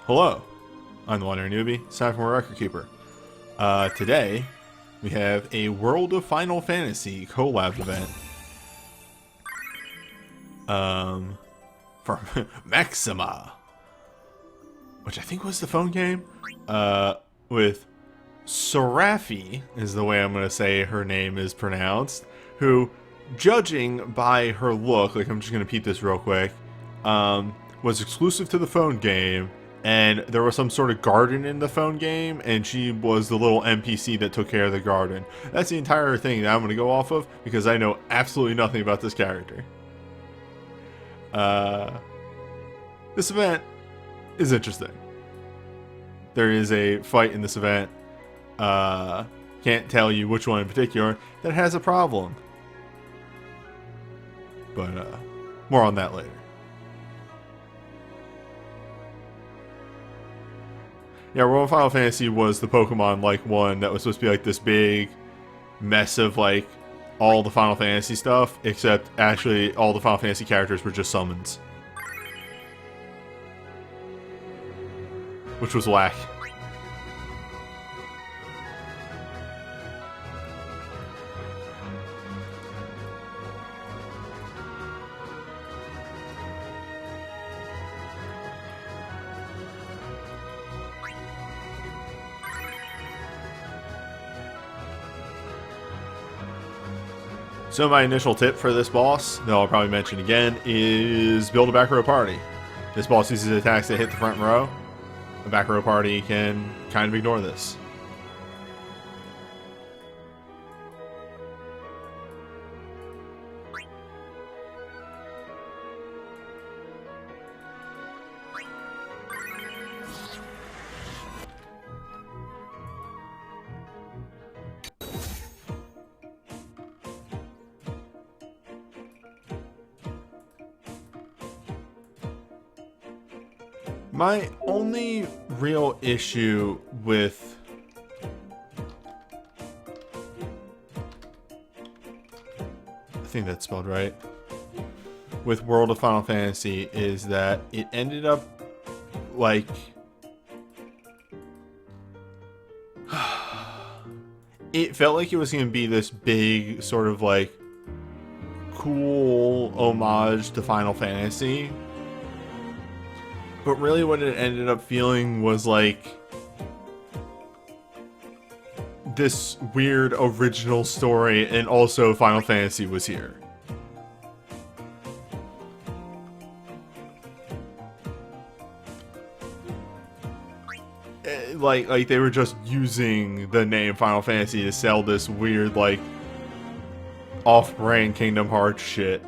Hello, I'm the WanderingNewbie, it's time for more Record Keeper. Today, we have a World of Final Fantasy collab event. For Maxima, which I think was the phone game, with Serafi, is the way I'm going to say her name is pronounced, who, judging by her look, like I'm just going to peep this real quick, was exclusive to the phone game, and there was some sort of garden in the phone game, and she was the little NPC that took care of the garden. That's the entire thing that I'm going to go off of, because I know absolutely nothing about this character. This event is interesting. There is a fight in this event, can't tell you which one in particular, that has a problem. But, more on that later. Yeah, World of Final Fantasy was the Pokemon-like one that was supposed to be like this big mess of like all the Final Fantasy stuff, except actually all the Final Fantasy characters were just summons. Which was whack. So my initial tip for this boss, that I'll probably mention again, is build a back row party. This boss uses attacks that hit the front row. The back row party can kind of ignore this. My only real issue with I think that's spelled right, with World of Final Fantasy is that it ended up like it felt like it was going to be this big sort of like cool homage to Final Fantasy. But really what it ended up feeling was like this weird original story, and also Final Fantasy was here. Like they were just using the name Final Fantasy to sell this weird like off-brand Kingdom Hearts shit.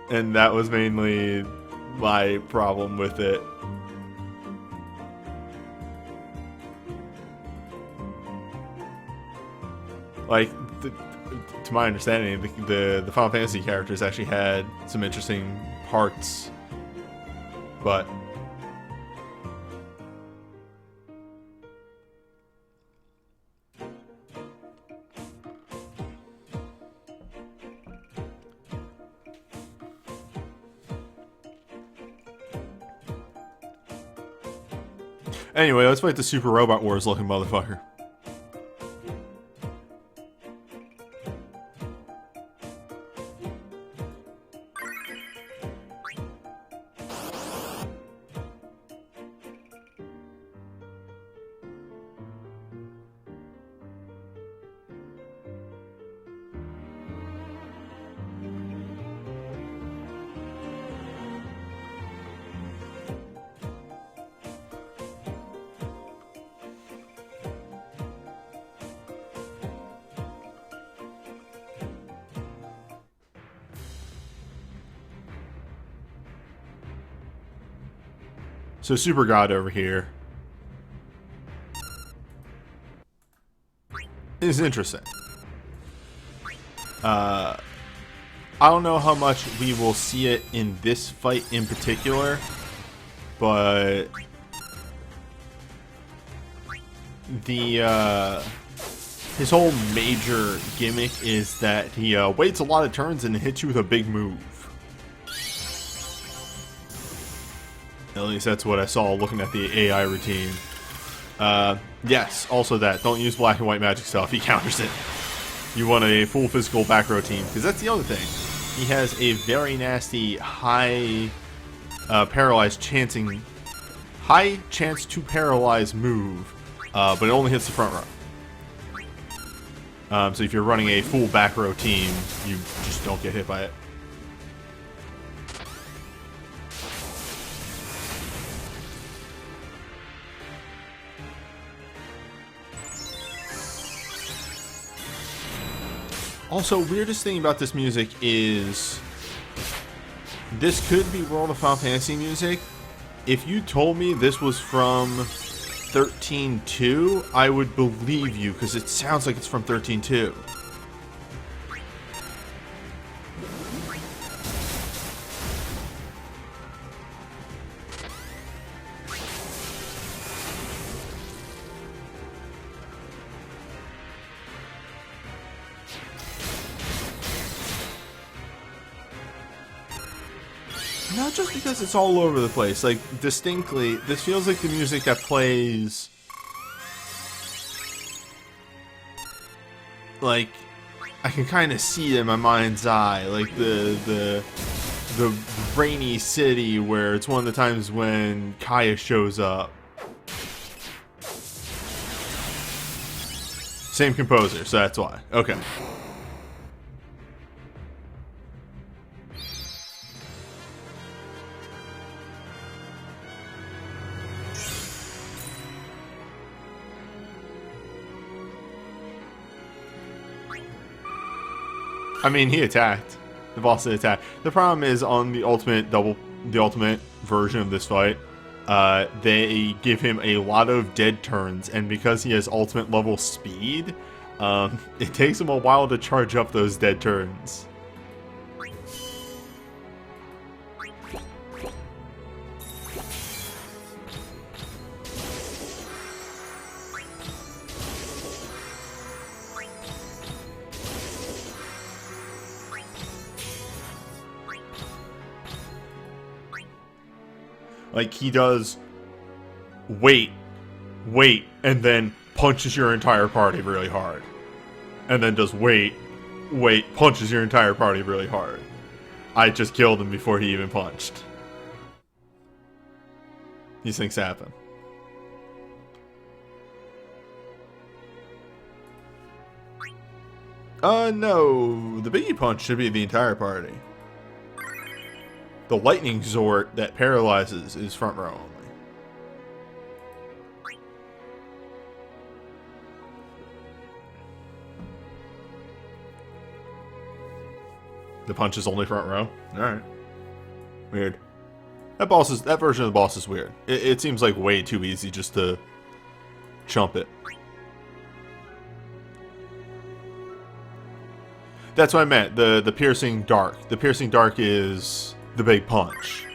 And that was mainly my problem with it. Like, to my understanding, the Final Fantasy characters actually had some interesting parts, but anyway, let's fight the Super Robot Wars looking motherfucker. So Super God over here is interesting. I don't know how much we will see it in this fight in particular, but his whole major gimmick is that he waits a lot of turns and hits you with a big move. At least that's what I saw looking at the AI routine. Yes, also that. Don't use black and white magic stuff. He counters it. You want a full physical back row team, because that's the other thing. He has a very nasty high high chance to paralyze move, but it only hits the front row. So if you're running a full back row team, you just don't get hit by it. Also, weirdest thing about this music is this could be World of Final Fantasy music. If you told me this was from 13.2, I would believe you, because it sounds like it's from 13.2. Not just because it's all over the place, like, distinctly, this feels like the music that plays, like, I can kind of see it in my mind's eye, like the rainy city where it's one of the times when Kaya shows up. Same composer, so that's why. Okay. I mean, he attacked. The boss did attack. The problem is on the ultimate version of this fight, they give him a lot of dead turns, and because he has ultimate level speed, it takes him a while to charge up those dead turns. Like, he does wait, and then punches your entire party really hard. And then does wait, punches your entire party really hard. I just killed him before he even punched. These things happen. No. The biggie punch should be the entire party. The lightning zort that paralyzes is front row only. The punch is only front row? Alright. Weird. That version of the boss is weird. It seems like way too easy just to chump it. That's what I meant. The piercing dark. The piercing dark is the big punch.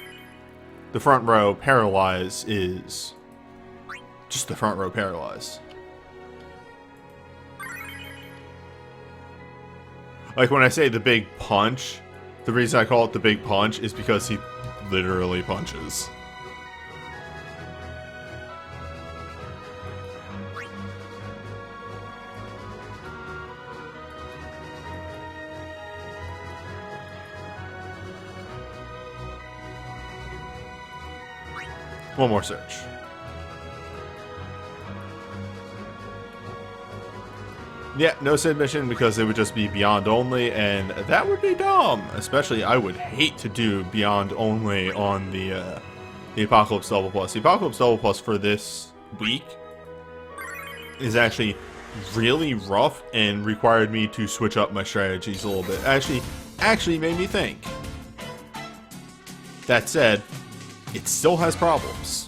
The front row paralyze is just the front row paralyze. Like, when I say the big punch, the reason I call it the big punch is because he literally punches. One more search. Yeah, no Sid mission because it would just be Beyond only, and that would be dumb. Especially, I would hate to do Beyond only on the Apocalypse Double Plus. The Apocalypse Double Plus for this week is actually really rough and required me to switch up my strategies a little bit. Actually made me think. That said, it still has problems.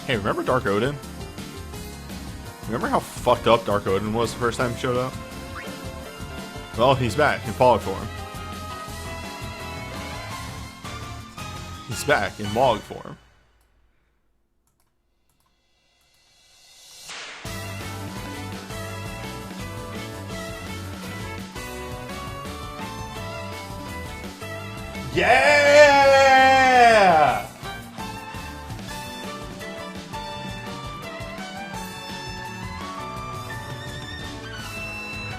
Hey, remember Dark Odin? Remember how fucked up Dark Odin was the first time he showed up? Well, he's back in Pollock form. He's back in Mog form. Yeah!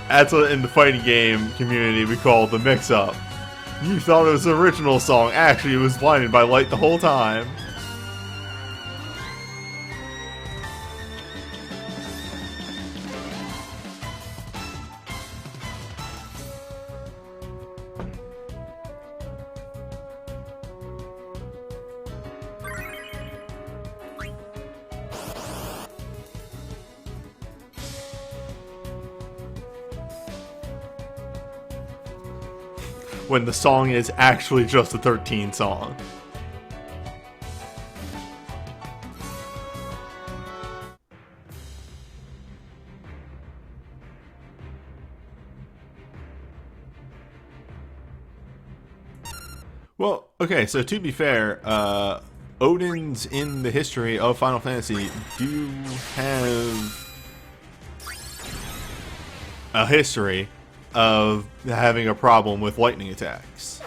That's what in the fighting game community we call the mix-up. You thought it was the original song, actually it was blinded by light the whole time. When the song is actually just a 13 song. Well, okay, so to be fair, Odins in the history of Final Fantasy do have a history of having a problem with lightning attacks.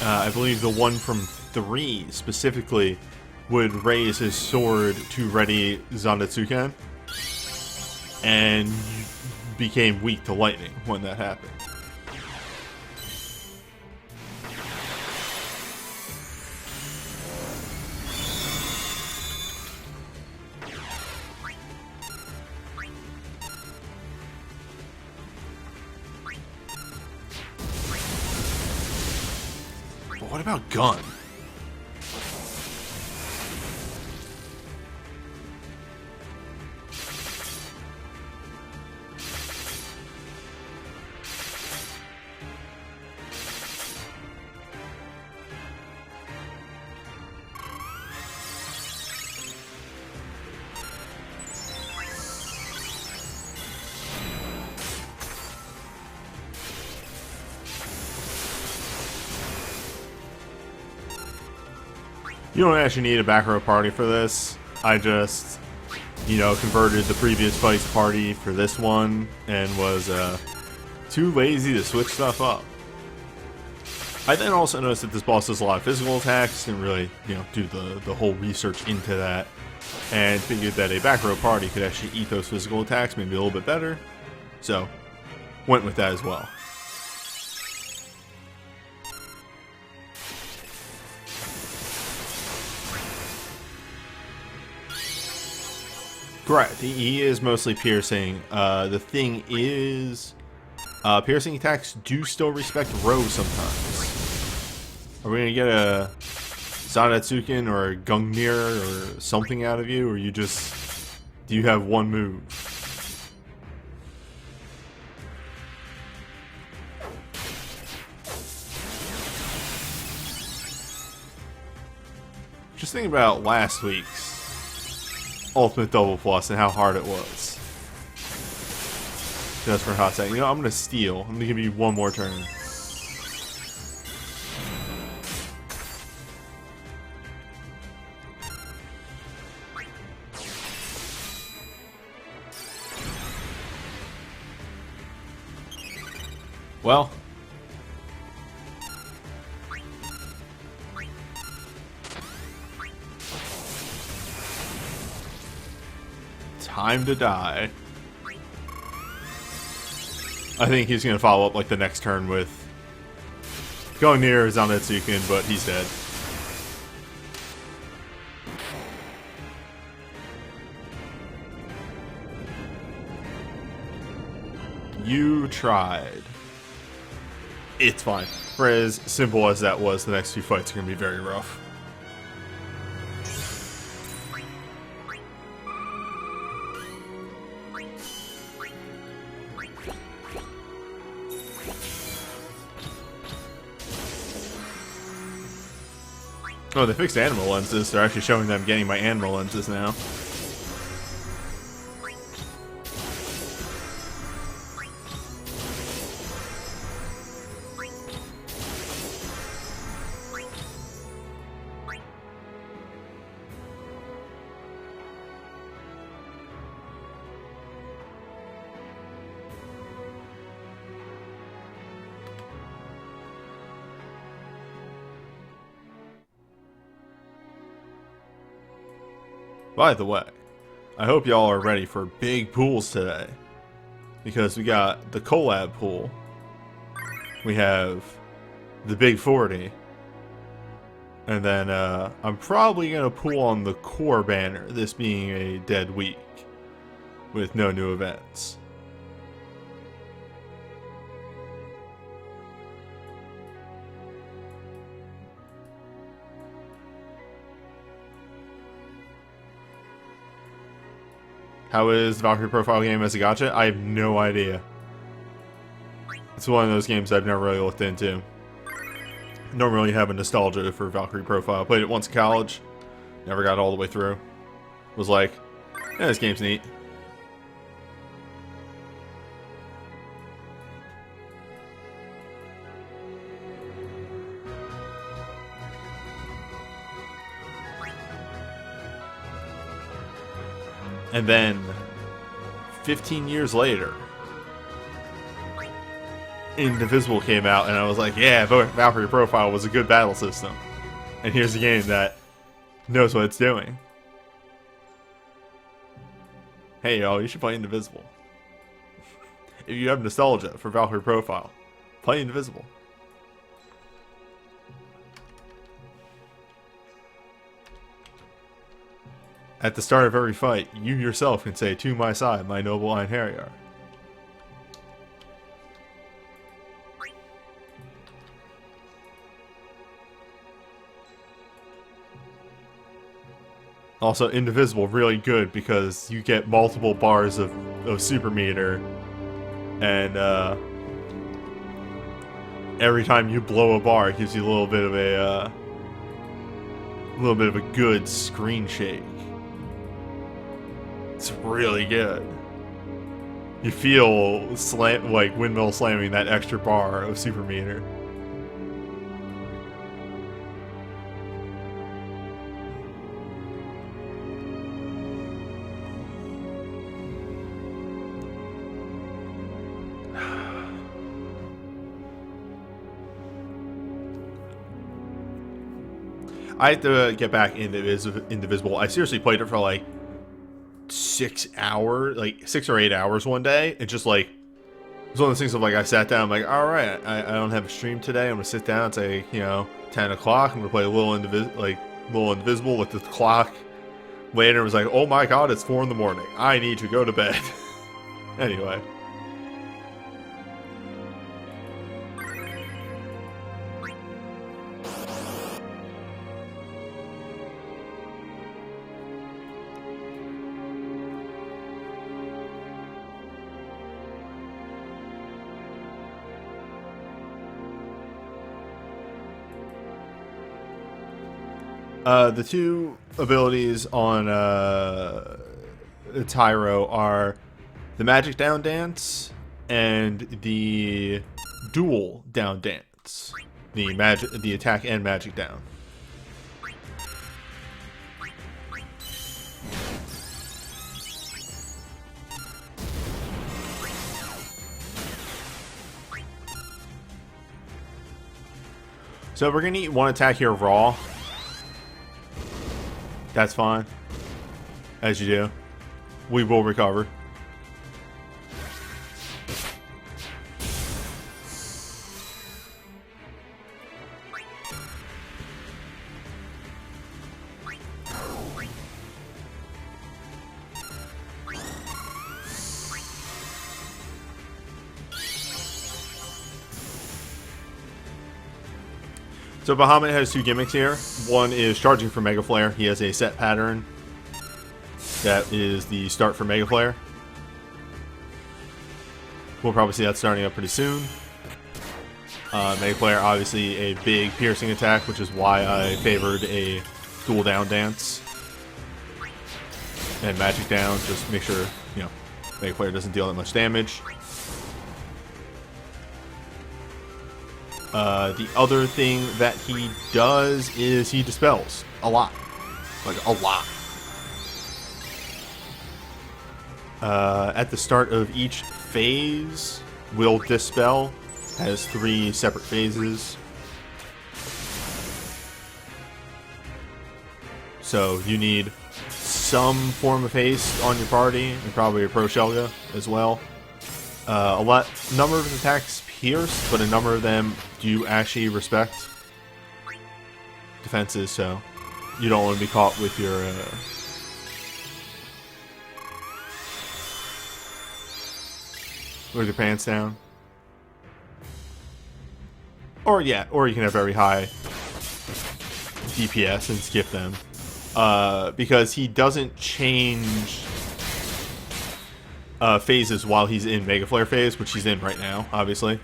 I believe the one from 3 specifically would raise his sword to ready Zandatsuken and became weak to lightning when that happened. What about Gun? You don't actually need a back row party for this. I just, you know, converted the previous fight's party for this one and was too lazy to switch stuff up. I then also noticed that this boss does a lot of physical attacks. Didn't really, you know, do the whole research into that, and figured that a back row party could actually eat those physical attacks maybe a little bit better. So, went with that as well. Correct. He is mostly piercing. The thing is, piercing attacks do still respect rows sometimes. Are we gonna get a Zandatsuken or a Gungnir or something out of you, or do you have one move? Just think about last week's Ultimate Double Plus and how hard it was. Just for a hot second. You know, I'm gonna steal. I'm gonna give you one more turn. Well, time to die. I think he's going to follow up like the next turn with going near Zandatsuken, but he's dead. You tried. It's fine. For as simple as that was, the next few fights are going to be very rough. Oh, they fixed animal lenses. They're actually showing them getting my animal lenses now. By the way, I hope y'all are ready for big pools today. Because we got the collab pool. We have the big 40. And then I'm probably going to pool on the core banner, this being a dead week. With no new events. How is the Valkyrie profile game as a gacha? I have no idea. It's one of those games I've never really looked into. Don't really have a nostalgia for Valkyrie profile. Played it once in college. Never got all the way through. Was like, yeah, this game's neat. And then, 15 years later, Indivisible came out, and I was like, yeah, Valkyrie Profile was a good battle system. And here's a game that knows what it's doing. Hey, y'all, you should play Indivisible. If you have nostalgia for Valkyrie Profile, play Indivisible. At the start of every fight, you yourself can say, "To my side, my noble Einherjar." Also, Indivisible, really good because you get multiple bars of super meter, and every time you blow a bar, it gives you a little bit of a good screen shake. It's really good. You feel like windmill slamming that extra bar of super meter. I have to get back into Indivisible. I seriously played it for like 6 hours, like 6 or 8 hours one day. It just like, it was one of those things of like, I sat down, I'm like, alright, I don't have a stream today. I'm gonna sit down and say, 10 o'clock. I'm gonna play a little Indivisible with the clock. Later it was like, oh my god, it's 4 in the morning. I need to go to bed. Anyway. The two abilities on Tyro are the Magic Down Dance and the Dual Down Dance. The attack and Magic Down. So we're gonna eat one attack here raw. That's fine. As you do. We will recover. So Bahamut has two gimmicks here. One is charging for Mega Flare. He has a set pattern that is the start for Mega Flare. We'll probably see that starting up pretty soon. Mega Flare, obviously a big piercing attack, which is why I favored a dual down dance. And Magic Down, just make sure, Mega Flare doesn't deal that much damage. The other thing that he does is he dispels a lot. Like, a lot. At the start of each phase, will dispel. Has 3 separate phases. So you need some form of haste on your party, and probably your Pro Shelga as well. Number of attacks pierce, but a number of them do actually respect defenses, so you don't want to be caught with your pants down. Or yeah, or you can have very high DPS and skip them. Because he doesn't change phases while he's in Mega Flare phase, which he's in right now, obviously.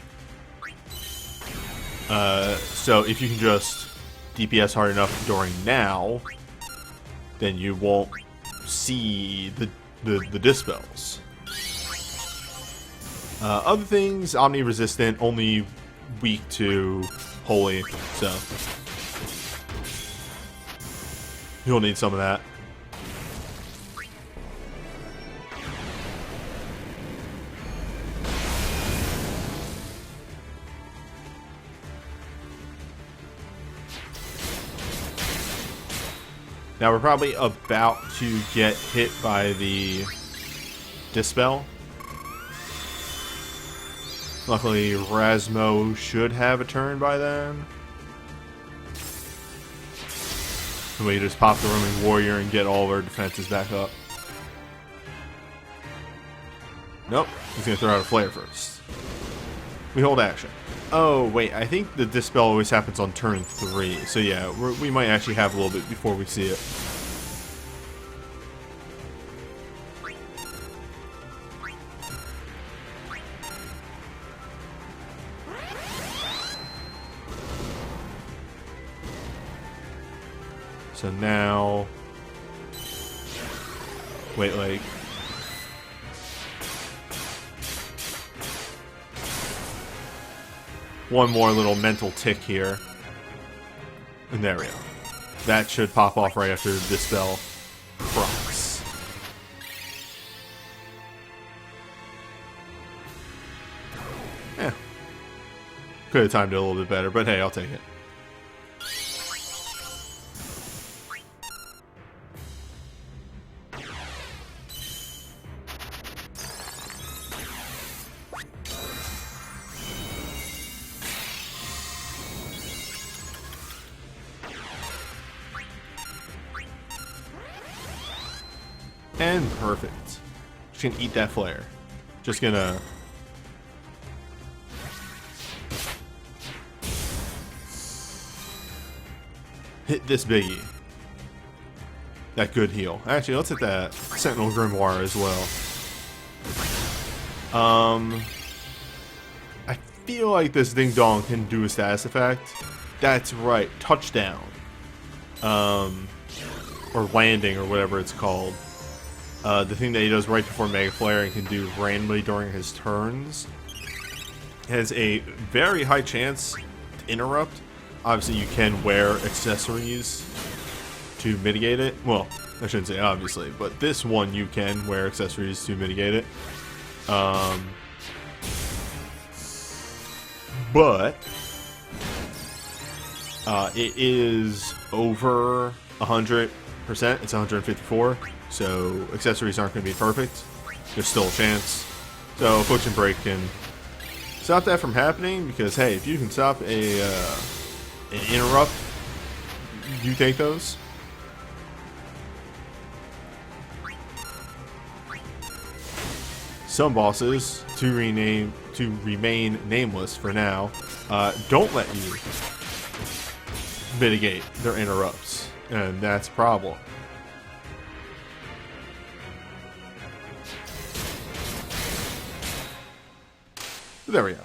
So if you can just DPS hard enough during now, then you won't see the dispels. Other things, Omni resistant, only weak to Holy, so you'll need some of that. Now we're probably about to get hit by the Dispel. Luckily, Rasmo should have a turn by then. And we just pop the Roaming Warrior and get all of our defenses back up. Nope, he's gonna throw out a Flare first. We hold action. Oh, wait, I think the Dispel always happens on turn 3. So yeah, we might actually have a little bit before we see it. So now, wait, like, one more little mental tick here, and there we go. That should pop off right after the Dispel procs. Yeah, could have timed it a little bit better, but hey, I'll take it. And perfect. Just gonna eat that flare. Just gonna hit this biggie. That good heal. Actually, let's hit that Sentinel Grymoire as well. I feel like this Ding Dong can do a status effect. That's right, touchdown. Or landing, or whatever it's called. The thing that he does right before Mega Flare and can do randomly during his turns has a very high chance to interrupt. Obviously, you can wear accessories to mitigate it. Well, I shouldn't say obviously, but this one you can wear accessories to mitigate it. But it is over 100%. It's 154. So accessories aren't going to be perfect. There's still a chance. So Affliction Break can stop that from happening, because hey, if you can stop an interrupt, you take those. Some bosses, to remain nameless for now, don't let you mitigate their interrupts, and that's a problem. There we go.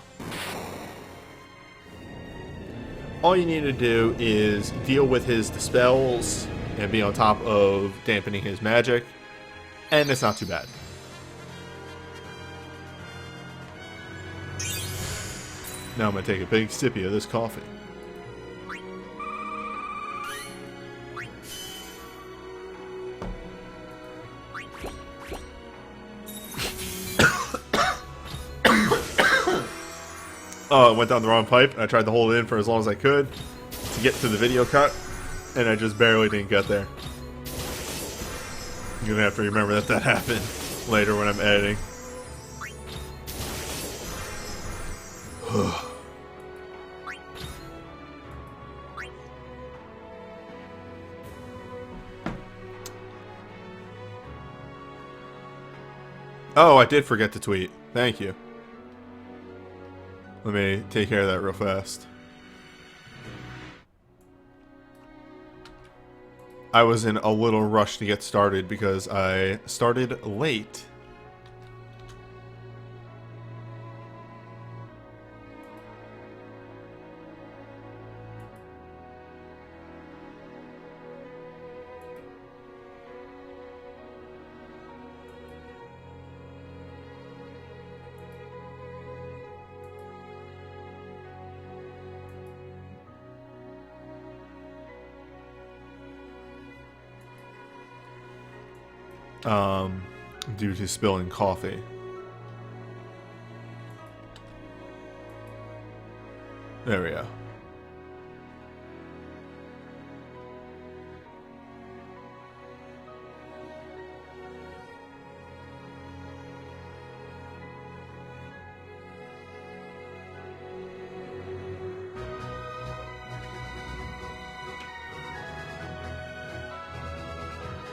All you need to do is deal with his dispels and be on top of dampening his magic, and it's not too bad. Now I'm going to take a big sippy of this coffee. Oh, it went down the wrong pipe. I tried to hold it in for as long as I could to get to the video cut, and I just barely didn't get there. I'm gonna have to remember that that happened later when I'm editing. Oh, I did forget to tweet. Thank you. Let me take care of that real fast. I was in a little rush to get started because I started late. Due to spilling coffee. There we go.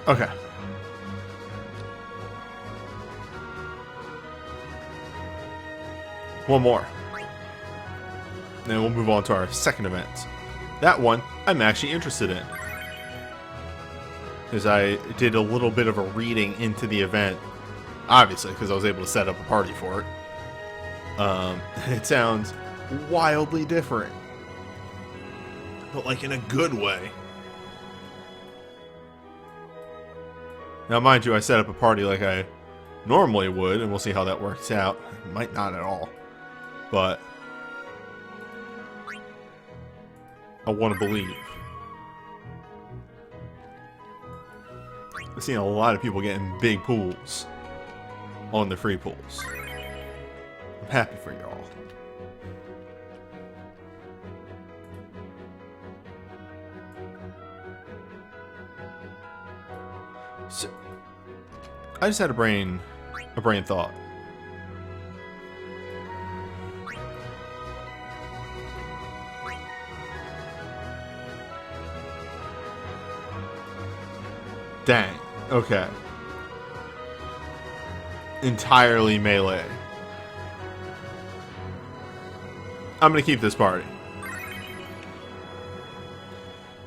Okay. One more. Then we'll move on to our second event. That one, I'm actually interested in. Because I did a little bit of a reading into the event. Obviously, because I was able to set up a party for it. It sounds wildly different. But like in a good way. Now mind you, I set up a party like I normally would, and we'll see how that works out. It might not at all. But I want to believe. I've seen a lot of people getting big pools on the free pools. I'm happy for y'all. So, I just had a brain thought. Dang. Okay. Entirely melee. I'm gonna keep this party.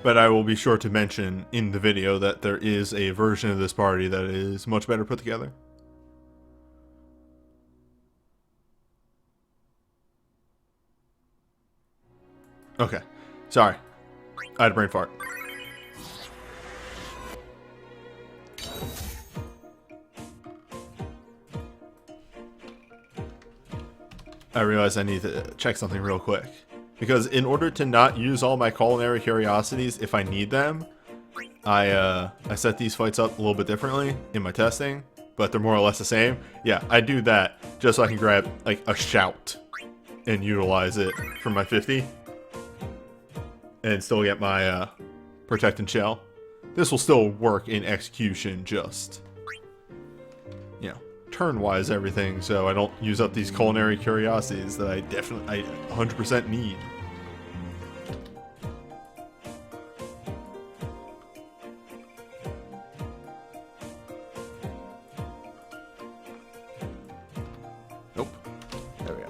But I will be sure to mention in the video that there is a version of this party that is much better put together. Okay. Sorry. I had a brain fart. I realized I need to check something real quick. Because in order to not use all my culinary curiosities if I need them, I set these fights up a little bit differently in my testing, but they're more or less the same. Yeah, I do that just so I can grab like a shout and utilize it for my 50 and still get my protect and shell. This will still work in execution, just, you know, turn-wise everything, so I don't use up these culinary curiosities that I 100% need. Nope. There we go.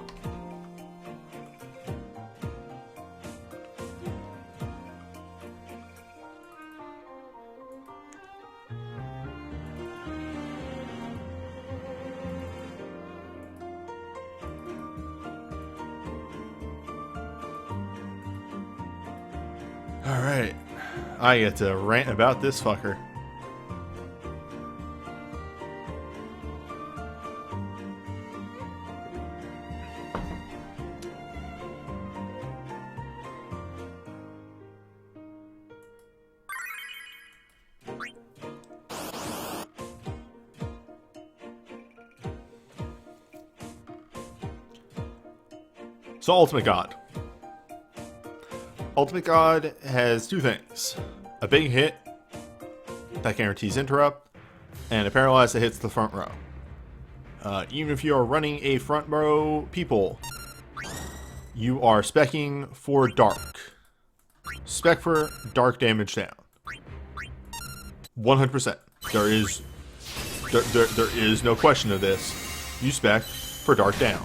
Alright, I get to rant about this fucker. So, Ultimate God. Ultimate God has two things. A big hit that guarantees interrupt, and a paralyze that hits the front row. Even if you are running a front row people, you are specking for dark. Spec for dark damage down. 100%. There is no question of this. You spec for dark down.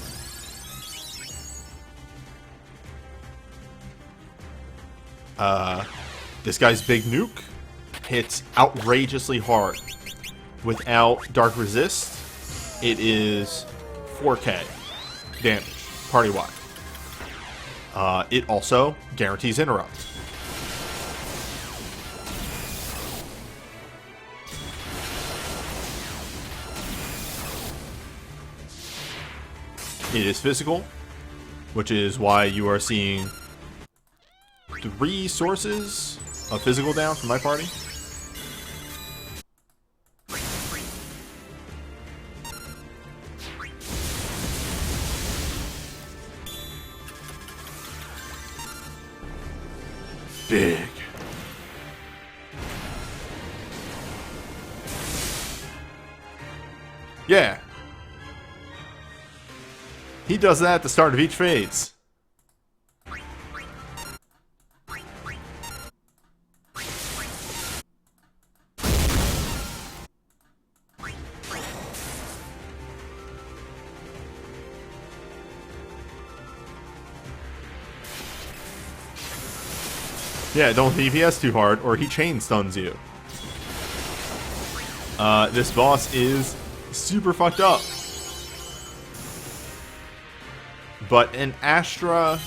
This guy's big nuke hits outrageously hard. Without dark resist, it is 4k damage party-wide. It also guarantees interrupt. It is physical, which is why you are seeing 3 sources of physical down from my party. Big. Yeah. He does that at the start of each phase. Yeah, don't DPS too hard or he chain stuns you. This boss is super fucked up. But an Astra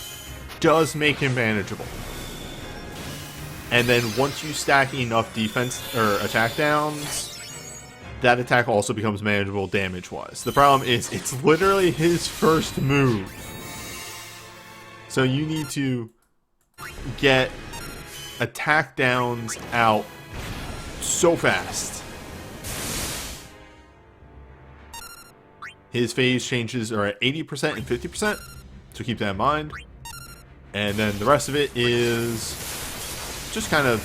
does make him manageable. And then once you stack enough defense or attack downs, that attack also becomes manageable damage-wise. The problem is it's literally his first move. So you need to get attack downs out so fast. His phase changes are at 80% and 50%, so keep that in mind. And then the rest of it is just kind of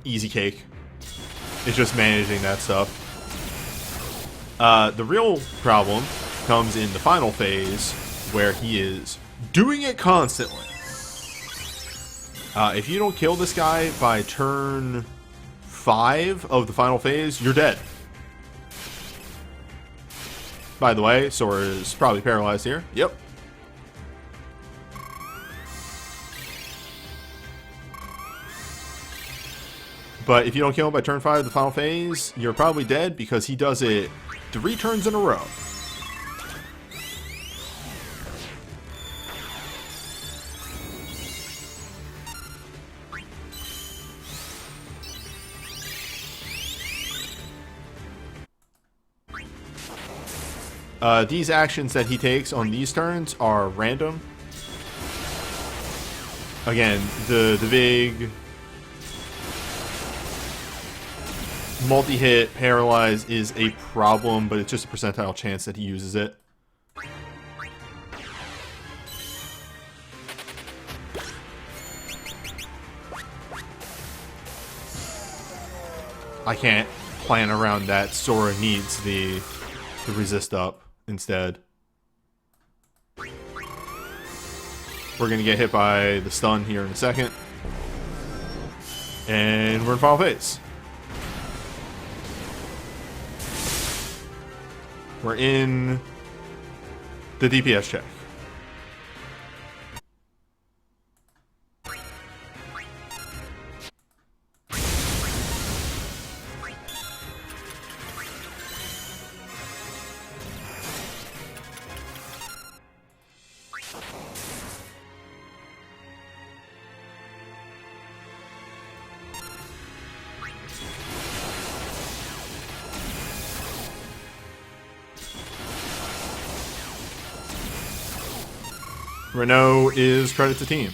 easy cake. It's just managing that stuff. The real problem comes in the final phase, where he is doing it constantly. If you don't kill this guy by turn 5 of the final phase, you're dead. By the way, Sora is probably paralyzed here. Yep. But if you don't kill him by turn 5 of the final phase, you're probably dead because he does it 3 turns in a row. These actions that he takes on these turns are random. Again, the big multi-hit paralyze is a problem, but it's just a percentile chance that he uses it. I can't plan around that. Sora needs the resist up instead. We're gonna get hit by the stun here in a second. And we're in final phase. We're in the DPS check. Renault is credit to team.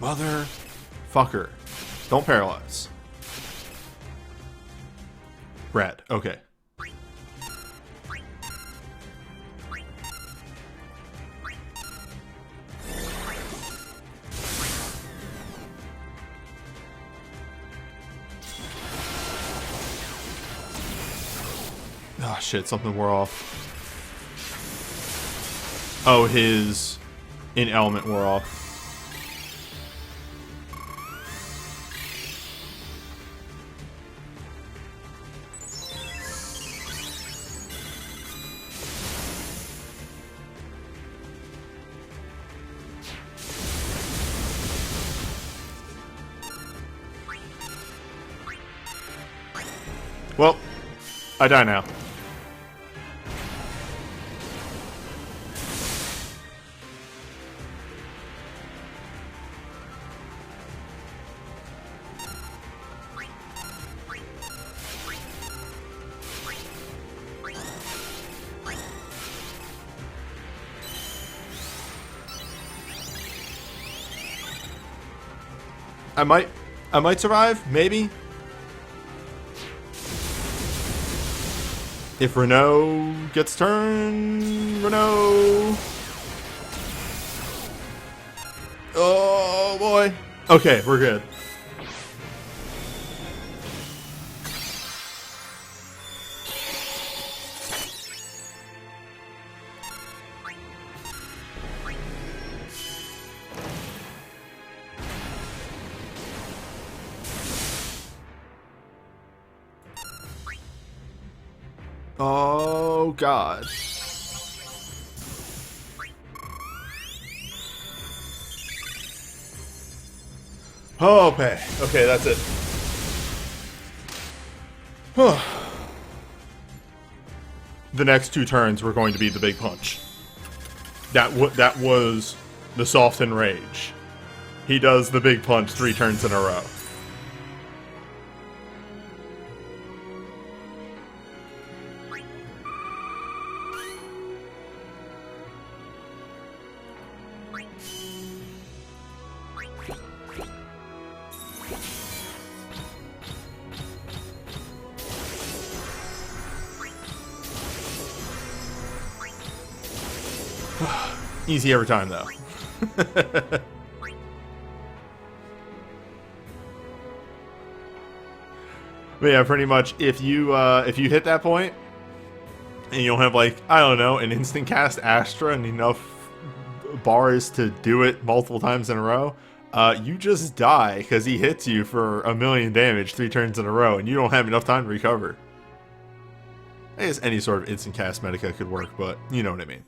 Motherfucker. Don't paralyze. Red. Okay. Oh shit, something wore off. Oh, his in element wore off. Well, I die now. I might survive, maybe. If Renault gets turned, Renault. Oh boy. Okay, we're good. Oh god. Oh, okay. Okay, that's it. The next 2 turns were going to be the big punch. That was the soft enrage. He does the big punch 3 turns in a row. Easy every time, though. But yeah, pretty much, if you hit that point, and you don't have, like, I don't know, an instant cast Astra and enough bars to do it multiple times in a row, you just die, because he hits you for 1,000,000 damage 3 turns in a row, and you don't have enough time to recover. I guess any sort of instant cast Medica could work, but you know what I mean.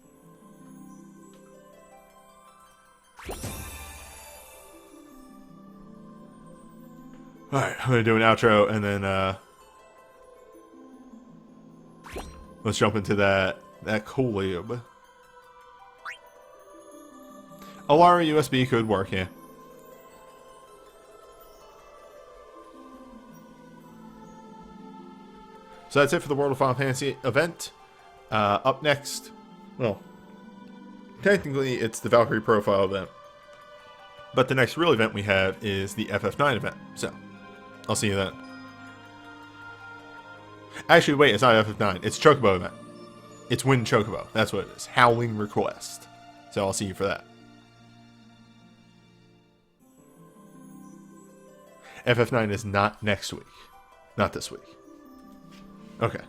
Alright, I'm gonna do an outro and then let's jump into that collab. Alara USB could work, yeah. So that's it for the World of Final Fantasy event. Up next, well, technically it's the Valkyrie profile event, but the next real event we have is the FF9 event. So I'll see you then. Actually, wait, it's not FF9. It's Chocobo event. It's Wind Chocobo. That's what it is. Howling Request. So I'll see you for that. FF9 is not next week. Not this week. Okay.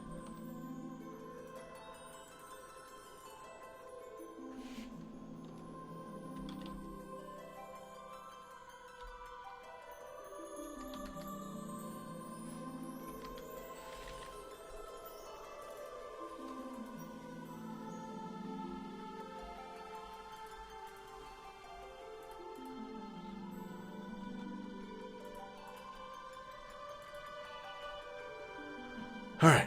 All right.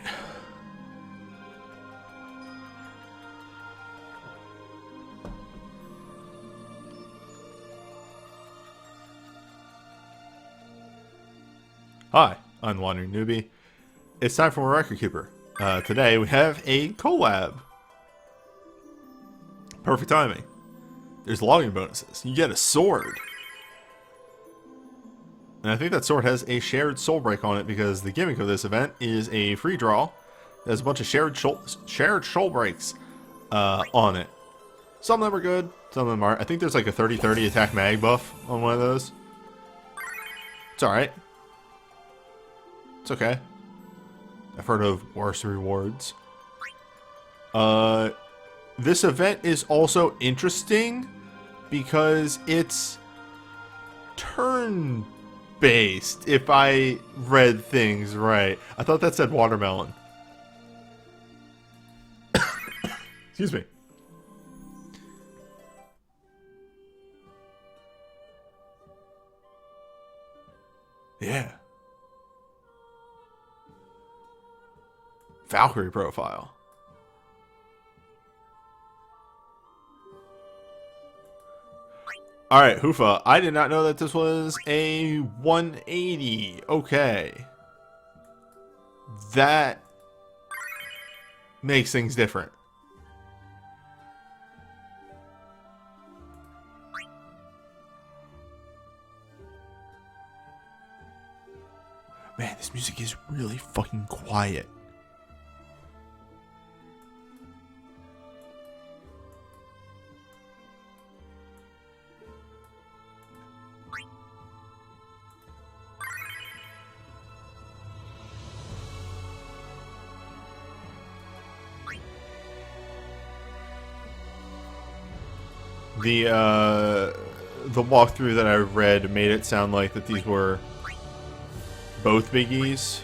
Hi, I'm WanderingNewbie. It's time for a Record Keeper. Today we have a collab. Perfect timing. There's logging bonuses. You get a sword. And I think that sword has a shared soul break on it because the gimmick of this event is a free draw. There's a bunch of shared soul breaks on it. Some of them are good, some of them aren't. I think there's like a 30-30 attack mag buff on one of those. It's alright. It's okay. I've heard of worse rewards. This event is also interesting because it's turn-based, if I read things right. I thought that said watermelon. Excuse me. Yeah. Valkyrie profile. Alright, Hoofa. I did not know that this was a 180. Okay. That makes things different. Man, this music is really fucking quiet. The walkthrough that I read made it sound like that these were both biggies.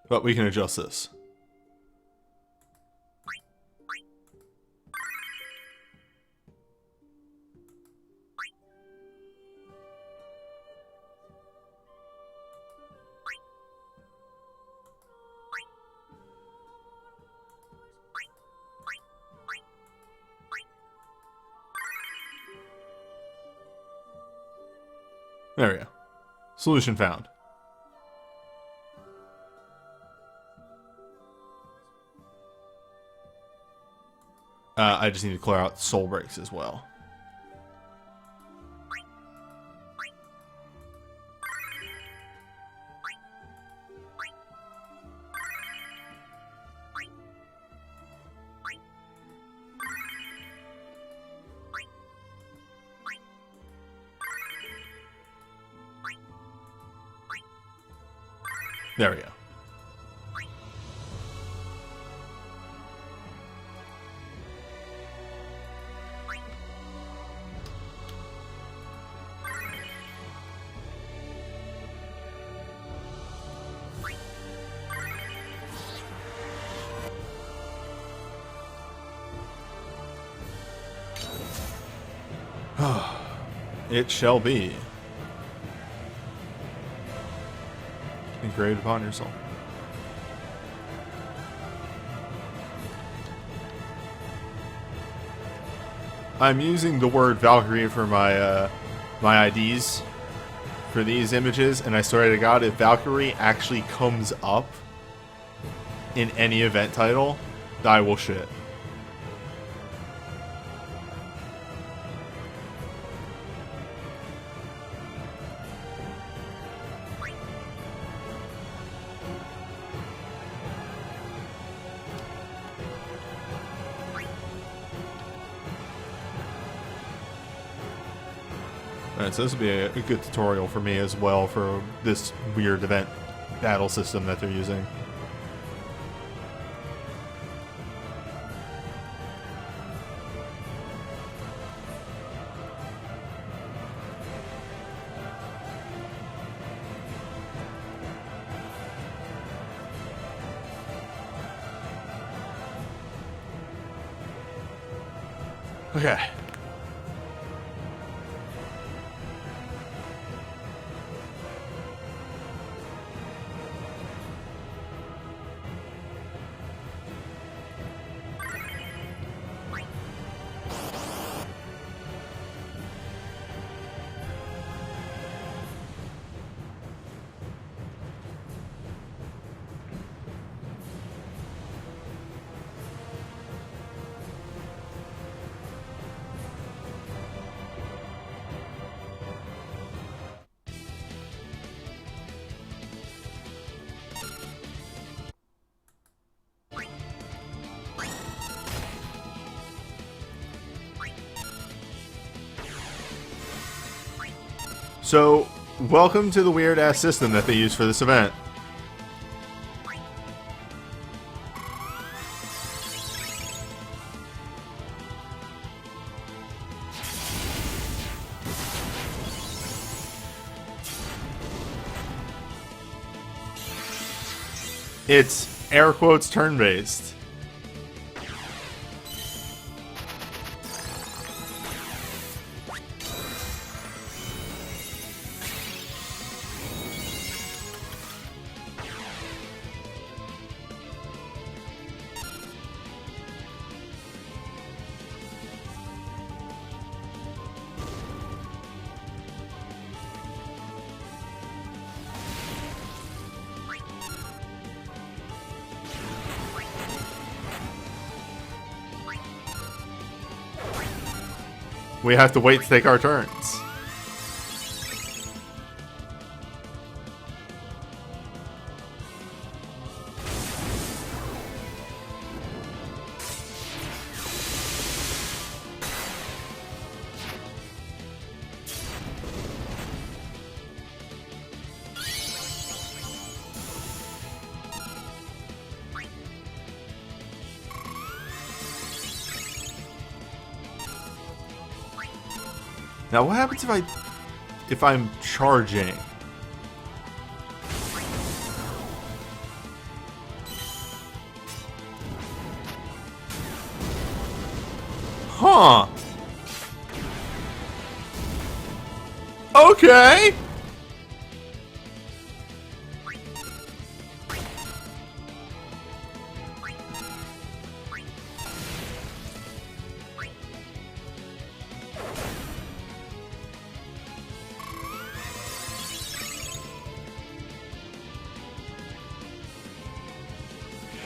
But we can adjust this. There we go. Solution found. I just need to clear out soul breaks as well. There we go. It shall be. Engraved upon your soul. I'm using the word Valkyrie for my my IDs for these images, and I swear to God, if Valkyrie actually comes up in any event title, I will shit. Alright, so this will be a good tutorial for me as well for this weird event battle system that they're using. Okay. So, welcome to the weird-ass system that they use for this event. It's air quotes turn-based. We have to wait to take our turns. Now, what happens if I'm charging? Huh. Okay.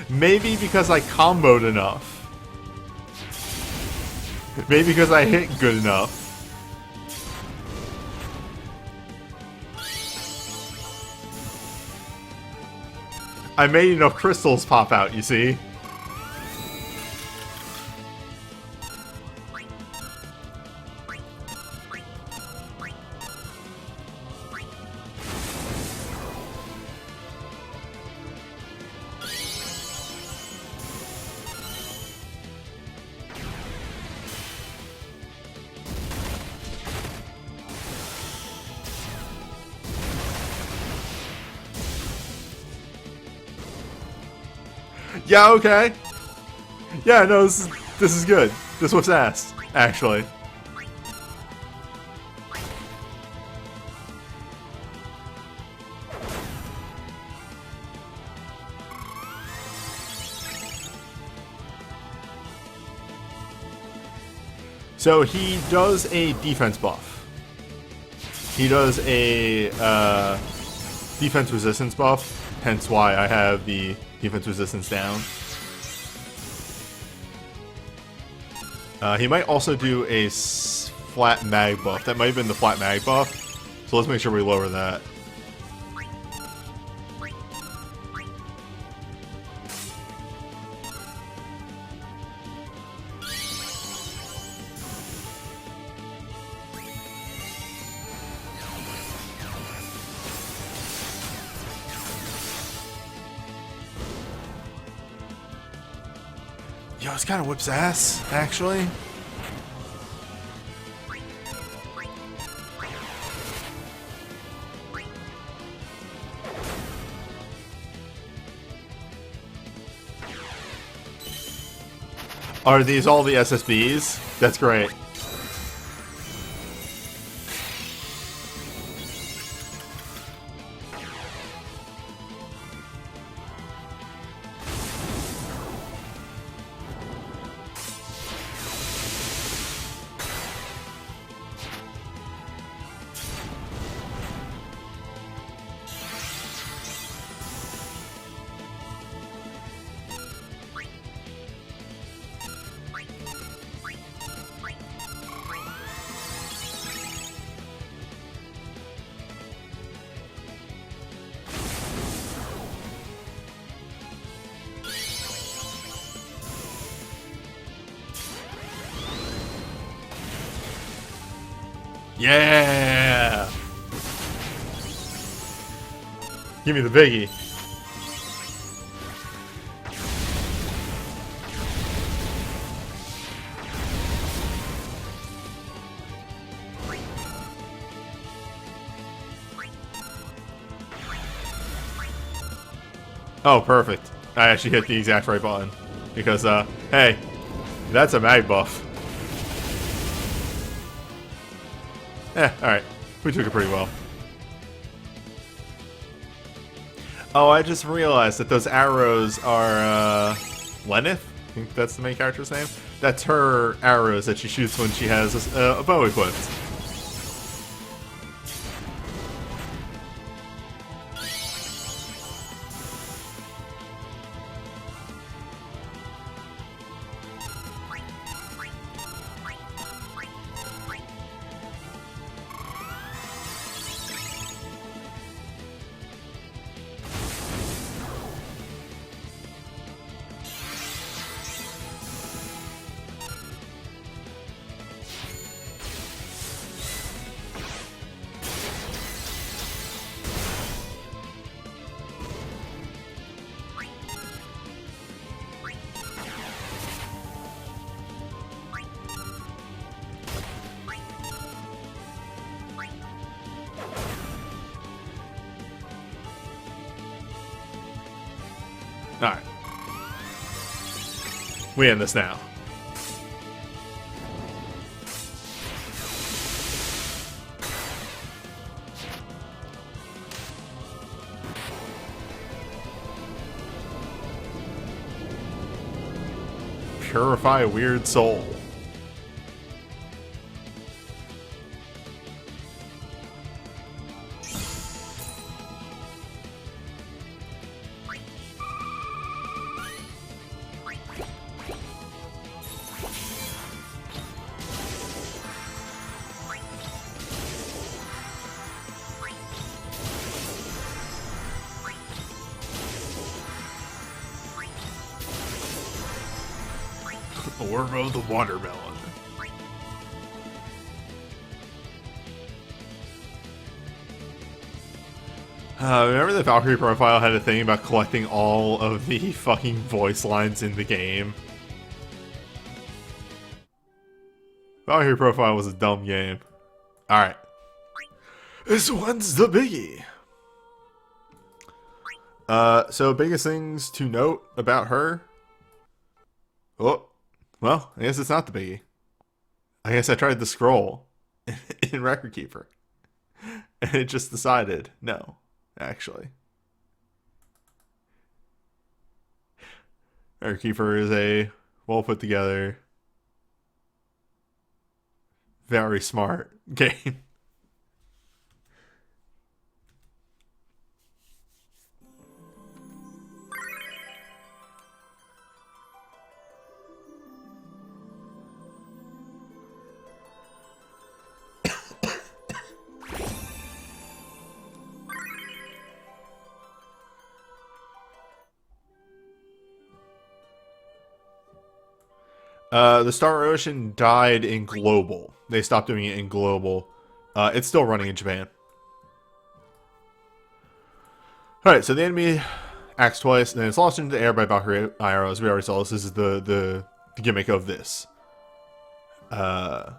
Maybe because I comboed enough. Maybe because I hit good enough. I made enough crystals pop out, you see? Yeah, okay. Yeah, no, this is good. This whoops ass, actually. So he does a defense buff. He does a defense resistance buff, hence why I have the defense resistance down. He might also do a flat mag buff. That might have been the flat mag buff. So let's make sure we lower that. Yo, it's kind of whips ass, actually. Are these all the SSBs? That's great. Yeah! Give me the biggie. Oh, perfect. I actually hit the exact right button. Because, hey, that's a mag buff. Alright. We took it pretty well. Oh, I just realized that those arrows are, Lenneth? I think that's the main character's name. That's her arrows that she shoots when she has a bow equipped. Alright. We end this now. Purify a weird soul. Orb of the watermelon. Remember the Valkyrie profile had a thing about collecting all of the fucking voice lines in the game? Valkyrie profile was a dumb game. Alright. This one's the biggie. So biggest things to note about her. Oh. Well, I guess it's not the biggie. I guess I tried the scroll in Record Keeper. And it just decided, no, actually. Record Keeper is a well put together, very smart game. The Star Ocean died in Global. They stopped doing it in Global. It's still running in Japan. Alright, so the enemy acts twice, and then it's launched into the air by Valkyrie arrows. We already saw this. This is the gimmick of this. Deal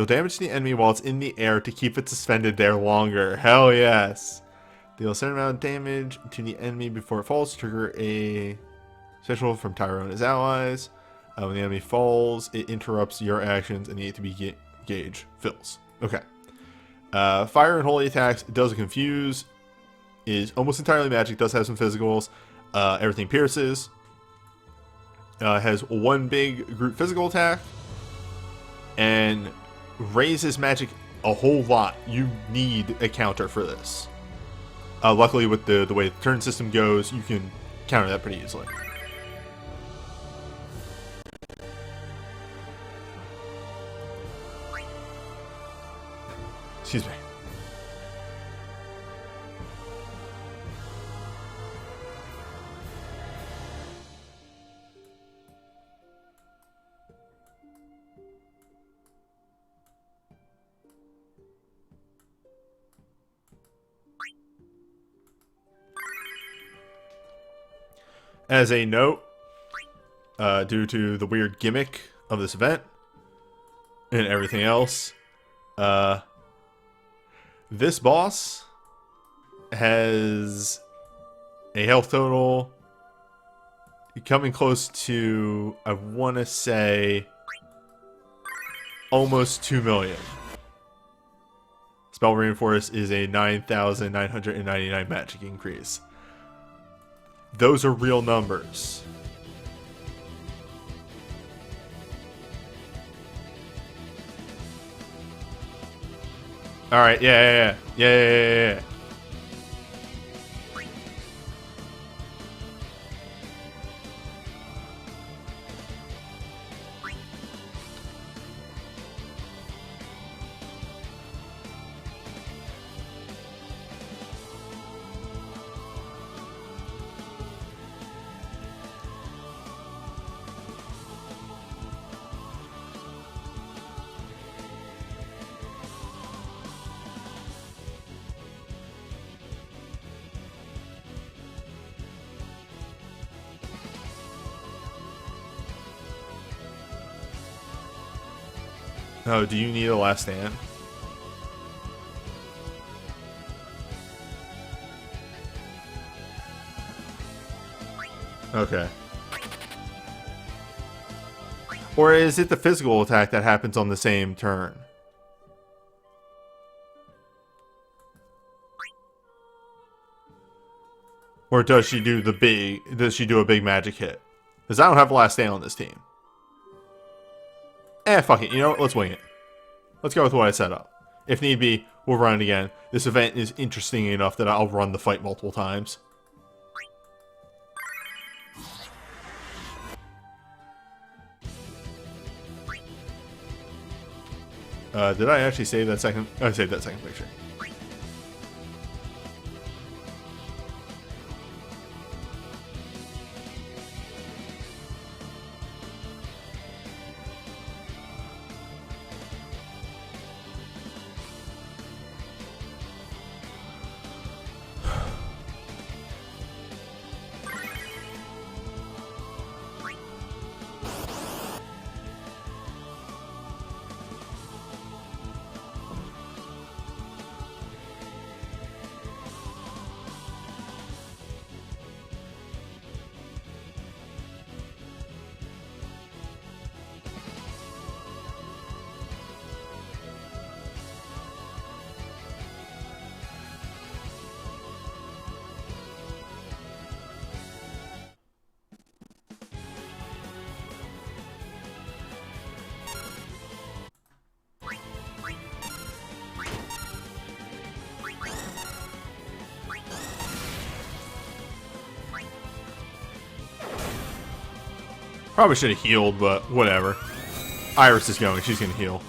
damage to the enemy while it's in the air to keep it suspended there longer. Hell yes. Deal a certain amount of damage to the enemy before it falls. Trigger a special from Tyrone and his allies. When the enemy falls, it interrupts your actions and the ATB gauge fills. Okay. Fire and holy attacks doesn't confuse. Is almost entirely magic. Does have some physicals. Everything pierces. Has one big group physical attack. And raises magic a whole lot. You need a counter for this. Luckily, with the way the turn system goes, you can counter that pretty easily. Excuse me. As a note, due to the weird gimmick of this event and everything else, this boss has a health total coming close to, I want to say, almost 2 million. Spell Reinforce is a 9,999 magic increase. Those are real numbers. Alright, yeah. Oh, do you need a last stand? Okay. Or is it the physical attack that happens on the same turn? Or does she do a big magic hit? Because I don't have a last stand on this team. Fuck it. You know what? Let's wing it. Let's go with what I set up. If need be, we'll run it again. This event is interesting enough that I'll run the fight multiple times. Did I actually save that second? I saved that second picture. Probably should have healed, but whatever. Iris is going. She's going to heal.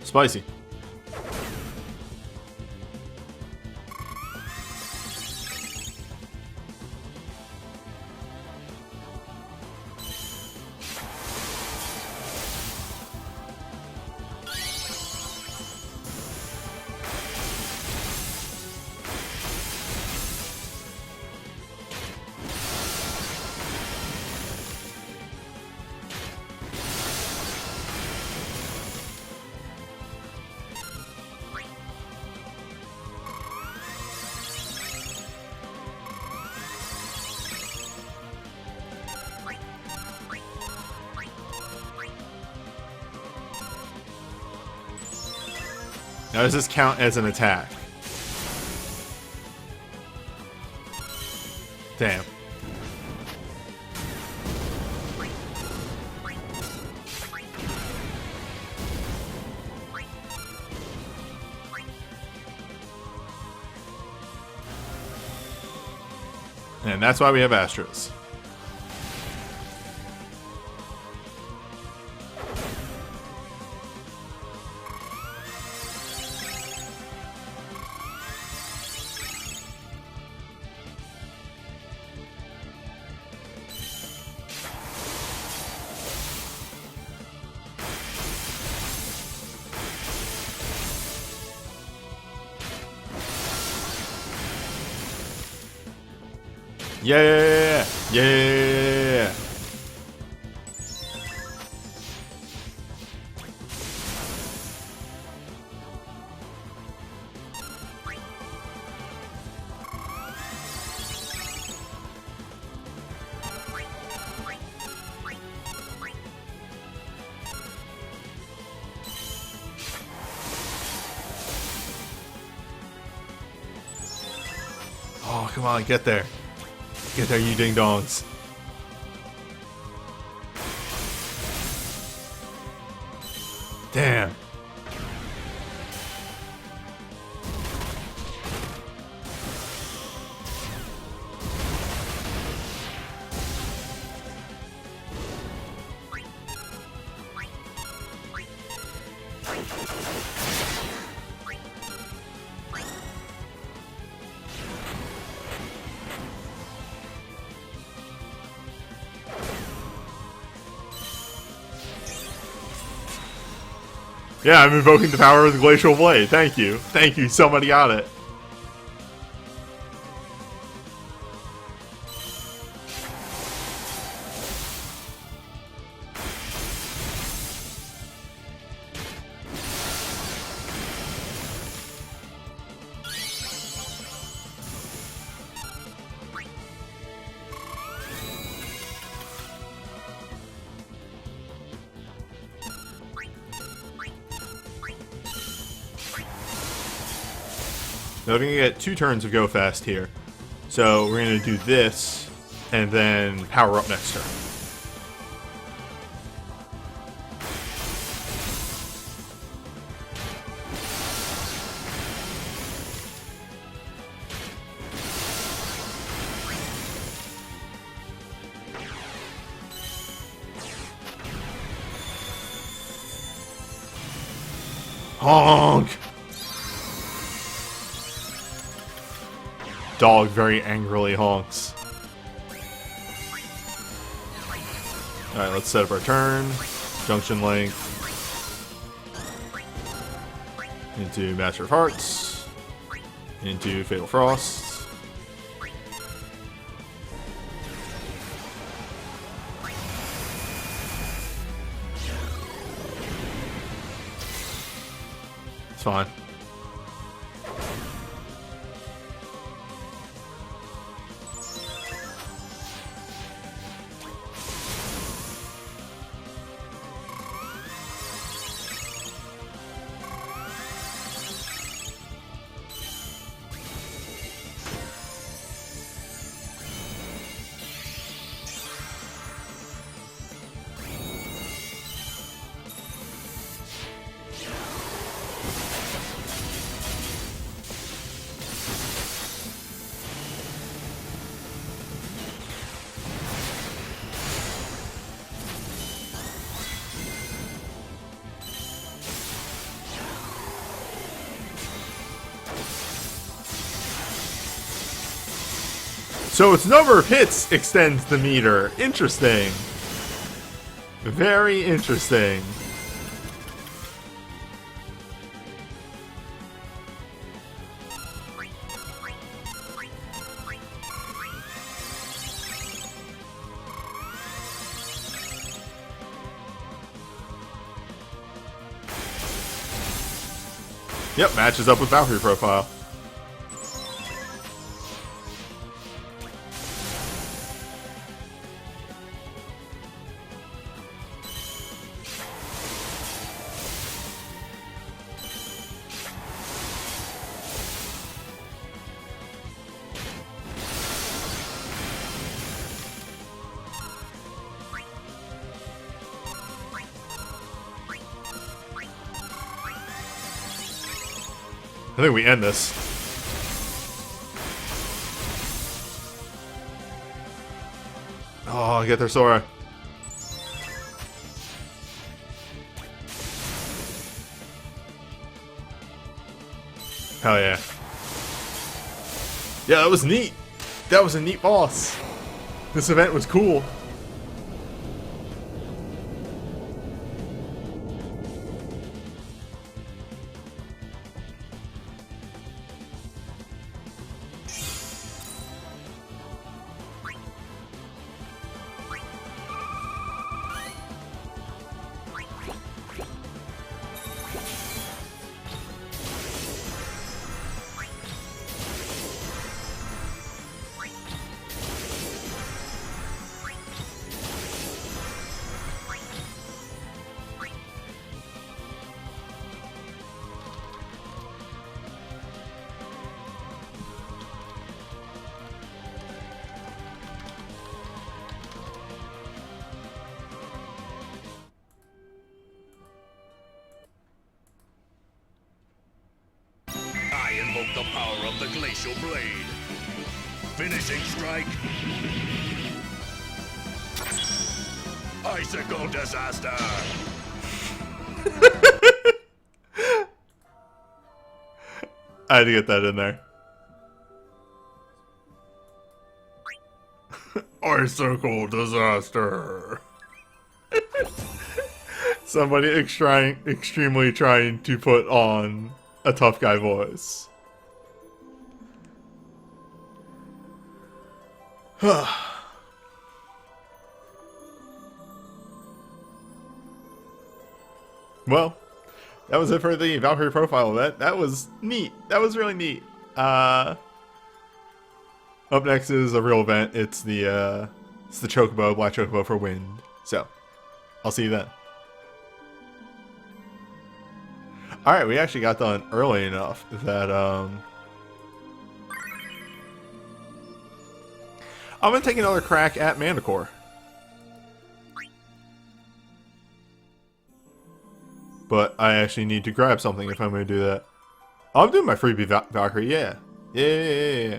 Spicy. Now, does this count as an attack? Damn. And that's why we have Astros. Yeah, yeah. Oh, come on, get there. Get there, you ding-dongs. Damn. Yeah, I'm invoking the power of the Glacial Blade. Thank you. Thank you. Somebody got it. Now we're going to get 2 turns of Go Fast here. So we're going to do this, and then power up next turn. Honk! Dog very angrily honks. Alright, let's set up our turn. Junction Link. Into Master of Hearts. Into Fatal Frost. It's fine. So its number of hits extends the meter. Interesting. Very interesting. Yep, matches up with Valkyrie profile. I think we end this. Oh, get there, Sora. Hell yeah. Yeah, that was neat. That was a neat boss. This event was cool. The power of the glacial blade. Finishing strike. Icicle disaster. I had to get that in there. Icicle disaster. Somebody extremely trying to put on a tough guy voice. Well, that was it for the Valkyrie profile event. That was neat. That was really neat. Up next is a real event. It's the Chocobo, Black Chocobo for Wind. So, I'll see you then. Alright, we actually got done early enough that, I'm gonna take another crack at Manticore. But I actually need to grab something if I'm gonna do that. Oh, I'm doing my freebie Valkyrie, yeah. Yeah.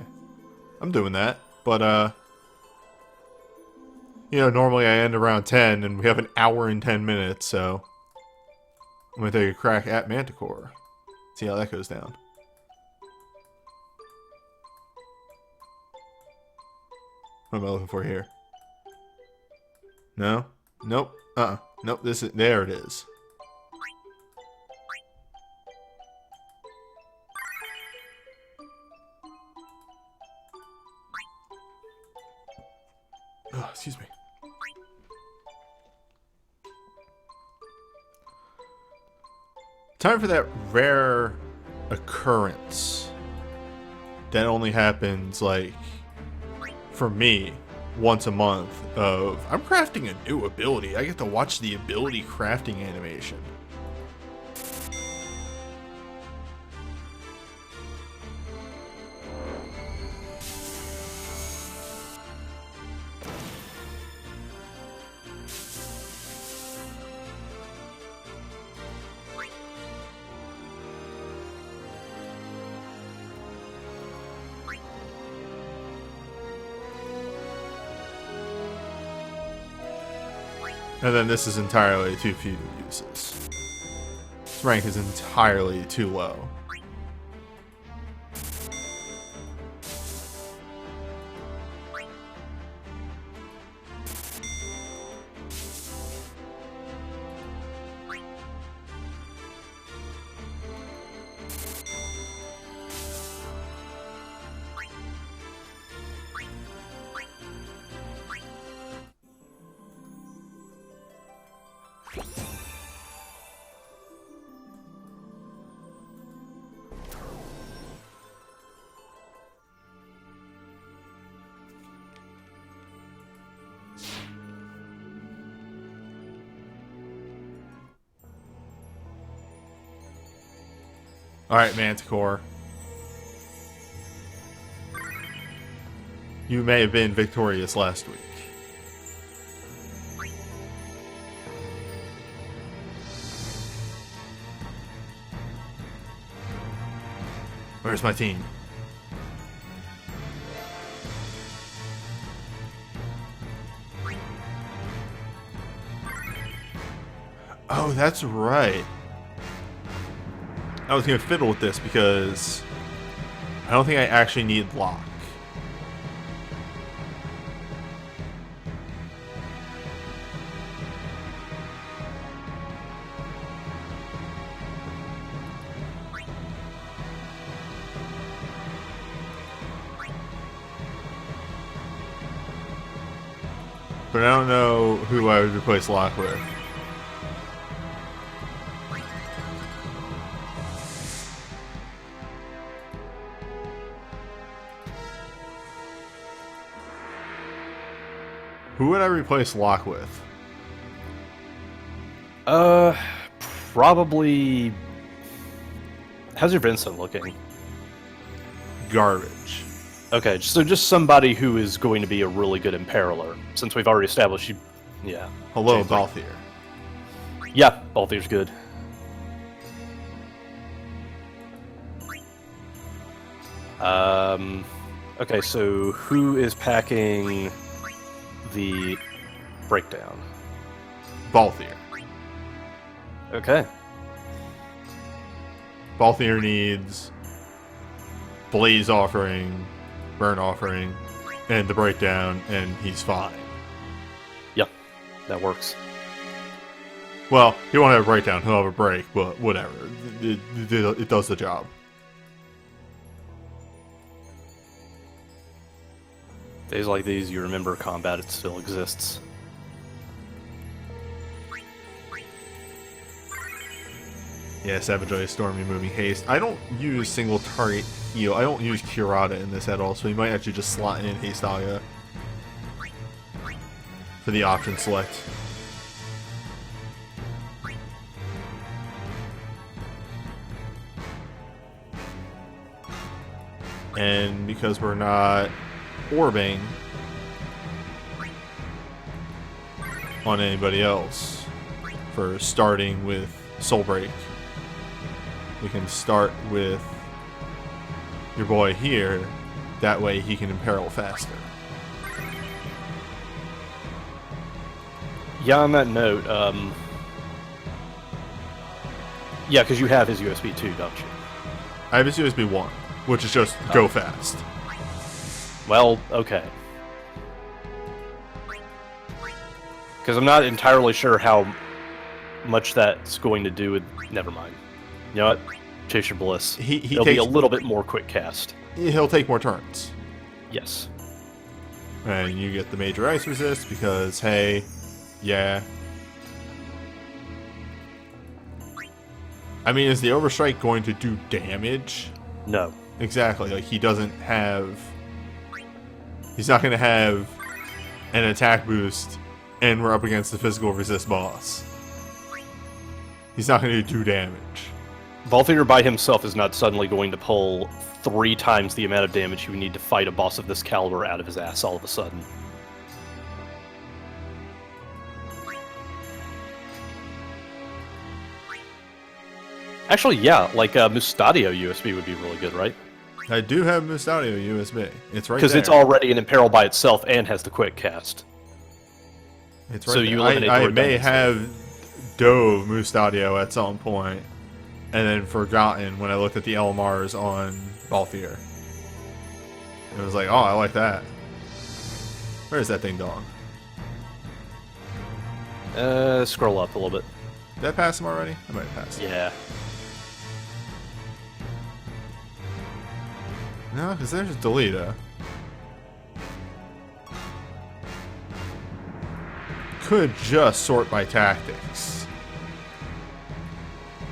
I'm doing that. But, you know, normally I end around 10, and we have an hour and 10 minutes, so I'm gonna take a crack at Manticore. See how that goes down. What am I looking for here? No? Nope. Nope, this is... There it is. Oh, excuse me. Time for that rare occurrence. That only happens, like... for me, once a month of I'm crafting a new ability. I get to watch the ability crafting animation. And then this is entirely too few uses. This rank is entirely too low. Alright, Manticore. You may have been victorious last week. Where's my team? Oh, that's right. I was gonna fiddle with this because I don't think I actually need lock. But I don't know who I would replace lock with. Who would I replace lock with? Probably... How's your Vincent looking? Garbage. Okay, so just somebody who is going to be a really good imperiler, since we've already established you... Yeah. Hello, James, like- Valkyrie. Yeah, Balthier's good. Okay, so who is packing the breakdown? Balthier. Okay. Balthier needs Blaze Offering, Burn Offering, and the breakdown, and he's fine. Yep, that works. Well, he won't have a breakdown, he'll have a break, but whatever. It does the job. Days like these, you remember combat, it still exists. Yeah, Savageoy, Stormy, Moving Haste. I don't use single target heal. I don't use Kurata in this at all, so he might actually just slot in Haste Alia for the option select. And because we're not orbing on anybody else for starting with Soul Break, we can start with your boy here. That way he can imperil faster. Yeah, on that note, yeah, because you have his USB 2, don't you? I have his USB 1, which is just go fast. Well, okay. Because I'm not entirely sure how much that's going to do with... Never mind. You know what? Chase your bliss. It'll be a little bit more quick cast. He'll take more turns. Yes. And you get the major ice resist because, hey, yeah. I mean, is the overstrike going to do damage? No. Exactly. Like, he doesn't have... He's not going to have an attack boost, and we're up against the physical resist boss. He's not going to do damage. Balthier by himself is not suddenly going to pull 3 times the amount of damage you would need to fight a boss of this caliber out of his ass all of a sudden. Actually, yeah, like Mustadio USB would be really good, right? I do have Mustadio USB. It's right there. Because it's already an Imperil by itself and has the quick cast. It's right so there. you eliminate I Dora may Dungeons. have dove Mustadio at some point, and then forgotten when I looked at the LMRs on Balthier. It was like, oh, I like that. Where is that thing gone? Scroll up a little bit. Did I pass him already? I might have passed him. Yeah. No, because there's Delita. Could just sort by tactics.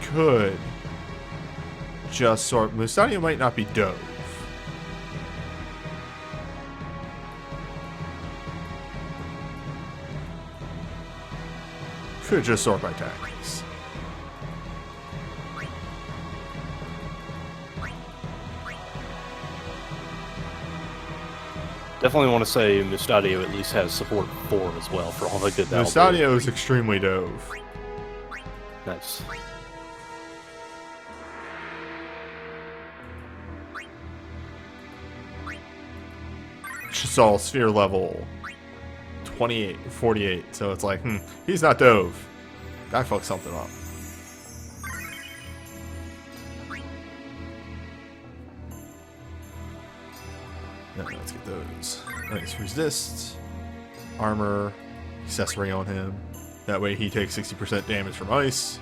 Could just sort. Mustadio might not be dove. Could just sort by tactics. Definitely want to say Mustadio at least has support 4 as well for all the good that'll do. Mustadio is extremely dove. Nice. saw sphere level 28, 48. So it's like, he's not dove. Guy fucked something up. Now let's get those. Nice resist, armor, accessory on him. That way he takes 60% damage from ice.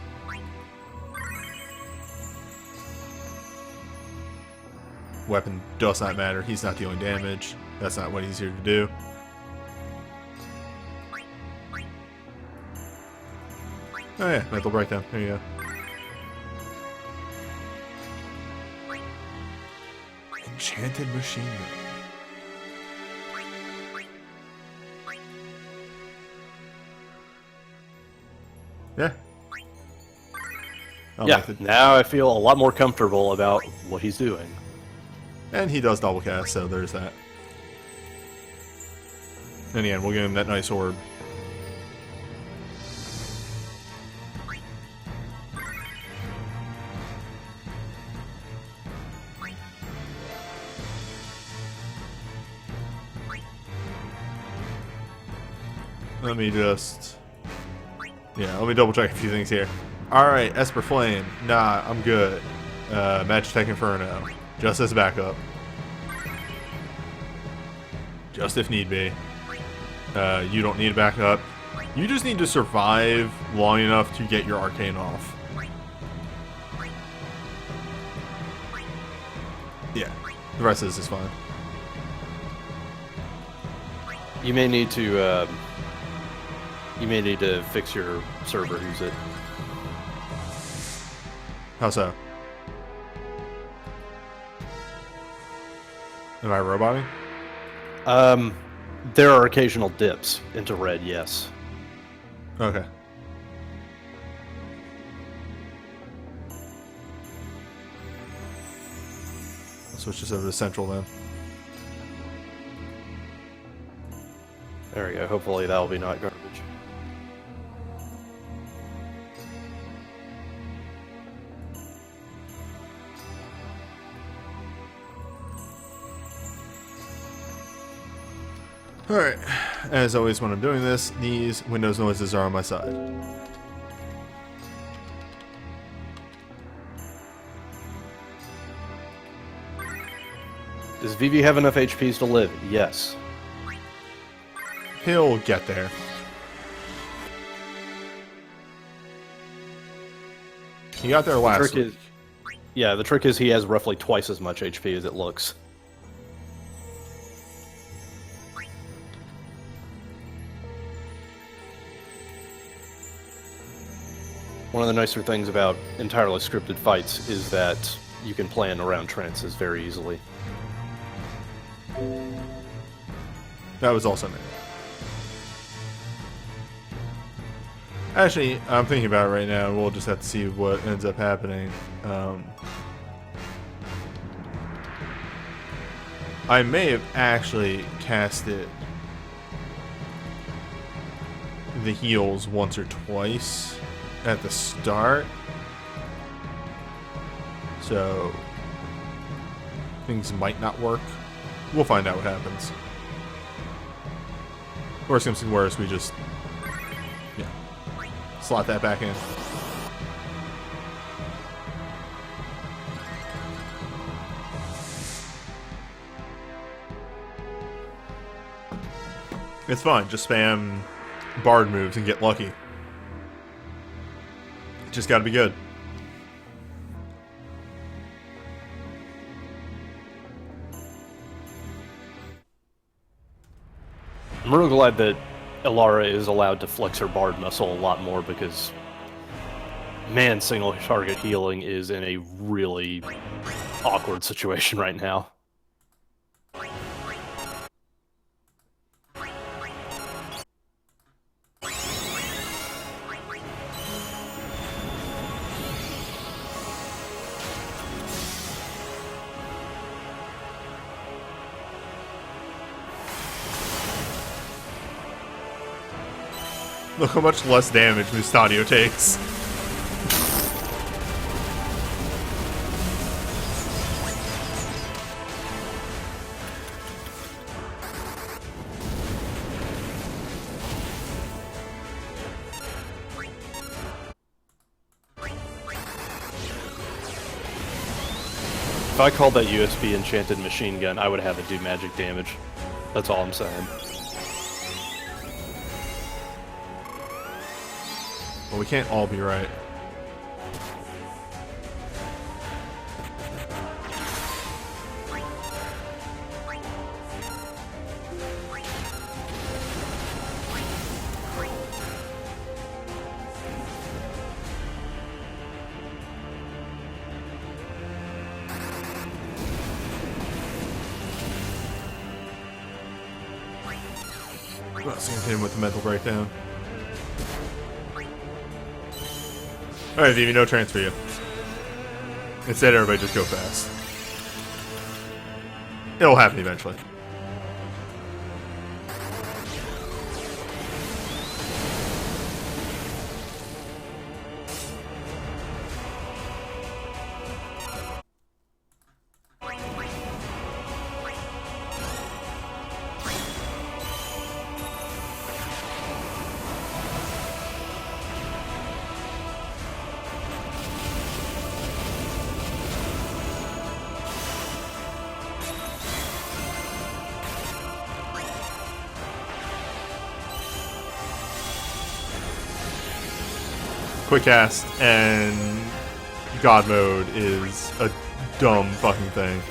Weapon does not matter. He's not dealing damage. That's not what he's here to do. Oh yeah, mental breakdown. There you go. Enchanted machinery. Yeah. Yeah, now I feel a lot more comfortable about what he's doing. And he does double cast, so there's that. And again, we'll give him that nice orb. Let me just... Yeah, let me double check a few things here. Alright, Esper Flame. Nah, I'm good. Magitech Inferno. Just as backup. Just if need be. You don't need backup. You just need to survive long enough to get your Arcane off. Yeah, the rest of this is fine. You may need to fix your server. Use it. How so? Am I roboting? There are occasional dips into red, yes. Okay. I'll switch this over to Central then. There we go. Hopefully that will be not garbage. Alright, as always when I'm doing this, these Windows noises are on my side. Does Vivi have enough HPs to live? Yes. He'll get there. He got there last week. Yeah, the trick is he has roughly twice as much HP as it looks. One of the nicer things about entirely scripted fights is that you can plan around trances very easily. That was also nice. Actually, I'm thinking about it right now. We'll just have to see what ends up happening. I may have actually casted the heals once or twice at the start, so things might not work. We'll find out what happens. Worst comes to worst, we just slot that back in. It's fine, just spam Bard moves and get lucky. Just gotta be good. I'm real glad that Elara is allowed to flex her Bard muscle a lot more because, man, single target healing is in a really awkward situation right now. Look how much less damage Mustadio takes. If I called that USB enchanted machine gun, I would have it do magic damage. That's all I'm saying. Well, we can't all be right. Same thing with the mental breakdown. Alright, Vivi, no transfer you. Instead, everybody just go fast. It'll happen eventually. Quick cast and God mode is a dumb fucking thing.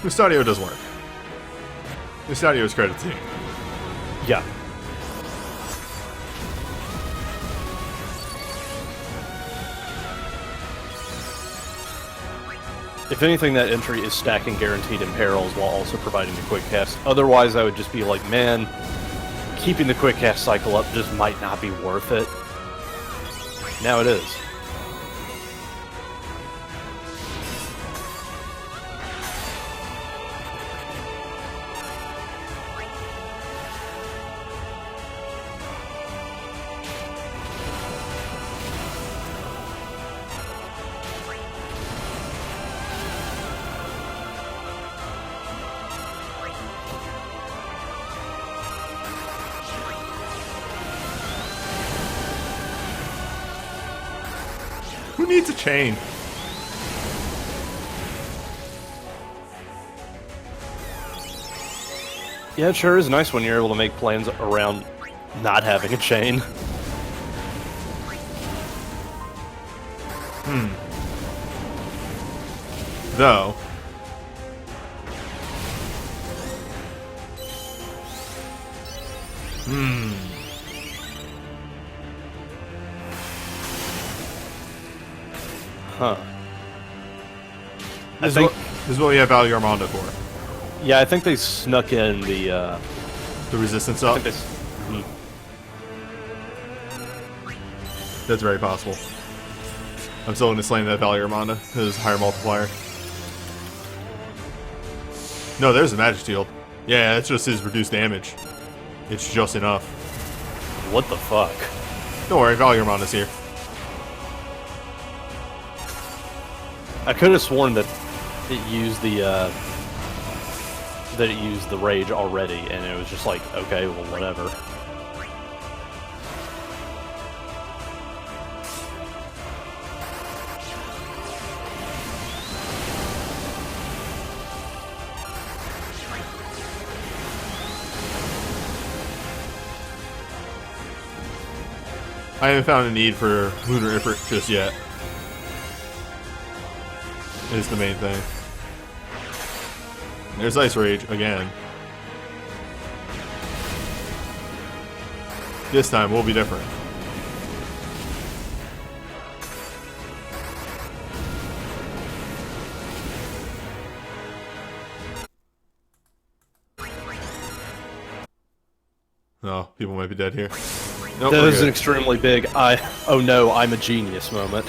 Mustadio does work. Mustadio's credit to you. Yeah. If anything, that entry is stacking guaranteed imperils while also providing the quick cast. Otherwise, I would just be like, man, keeping the quick cast cycle up just might not be worth it. Now it is. Who needs a chain? Yeah, it sure is nice when you're able to make plans around not having a chain. Though. Huh. This is what we have Value Armando for. Yeah, I think they snuck in the resistance I up. think That's very possible. I'm still going to slam that Value Armando. His higher multiplier. No, there's a magic shield. Yeah, it's just his reduced damage. It's just enough. What the fuck? Don't worry, Value Armando's here. I could have sworn that it used the rage already, and it was just like, okay, well, whatever. I haven't found a need for Lunar Ifrit just yet. Is the main thing. There's Ice Rage again. This time will be different. Oh, people might be dead here. Nope, That we're is an good. extremely big, oh no, I'm a genius moment.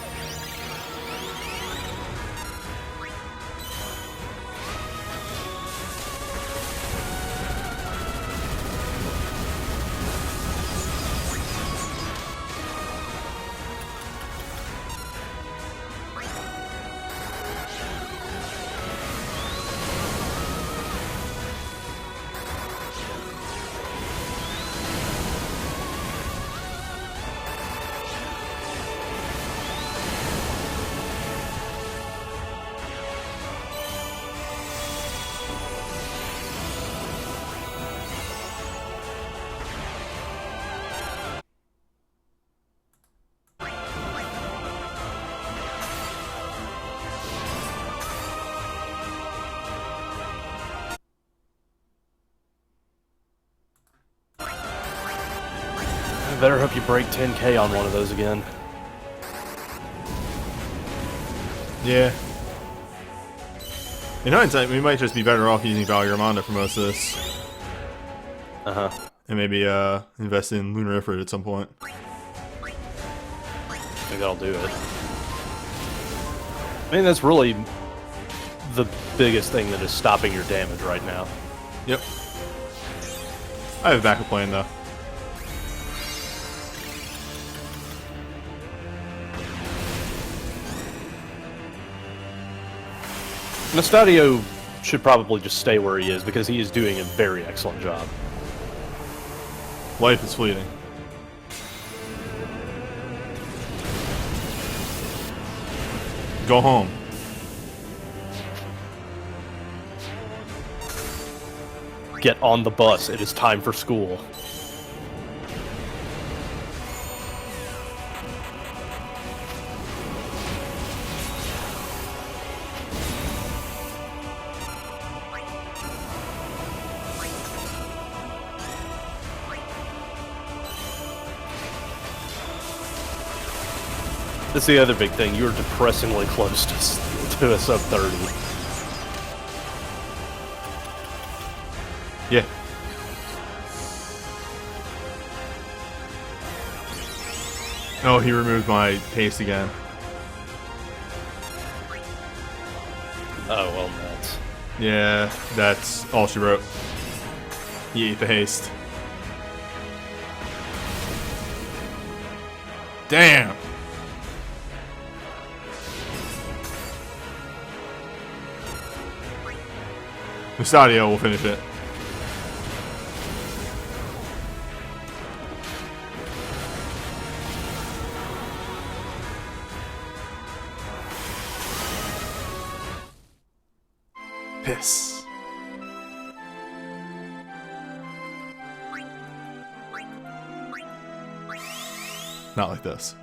I better hope you break 10k on one of those again. Yeah. In hindsight, we might just be better off using Valkyrie for most of this. Uh-huh. And maybe invest in Lunar Ifrit at some point. I think that'll do it. I mean, that's really the biggest thing that is stopping your damage right now. Yep. I have a backup plan, though. Nastadio should probably just stay where he is because he is doing a very excellent job. Life is fleeting. Go home. Get on the bus. It is time for school. That's the other big thing. You're depressingly close to a sub 30. Yeah. Oh, he removed my haste again. Oh, well, that's... Yeah, that's all she wrote. He ate the haste. Damn! Mustadio will finish it. Piss. Not like this.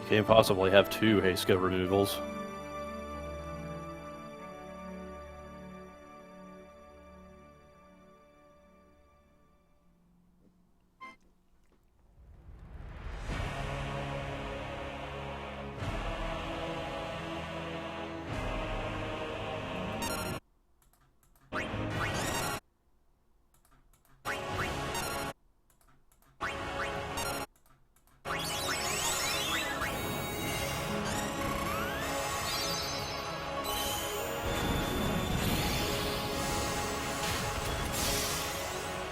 You can't possibly have two haste go removals.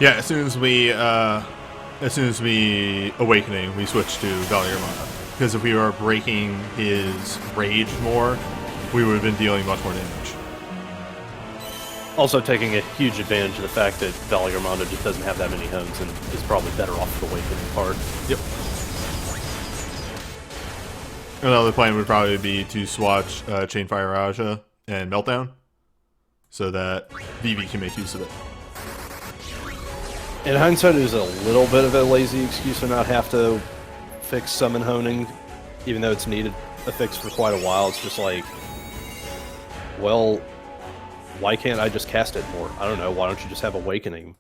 Yeah, as soon as we awakening, we switch to Valkyrie. Because if we were breaking his rage more, we would have been dealing much more damage. Also taking a huge advantage of the fact that Valkyrie just doesn't have that many hones and is probably better off with the awakening part. Yep. Another plan would probably be to swatch Chain Fire Raja and Meltdown, so that Vivi can make use of it. In hindsight, it was a little bit of a lazy excuse to not have to fix summon honing, even though it's needed a fix for quite a while. It's just like, well, why can't I just cast it more? I don't know, why don't you just have awakening?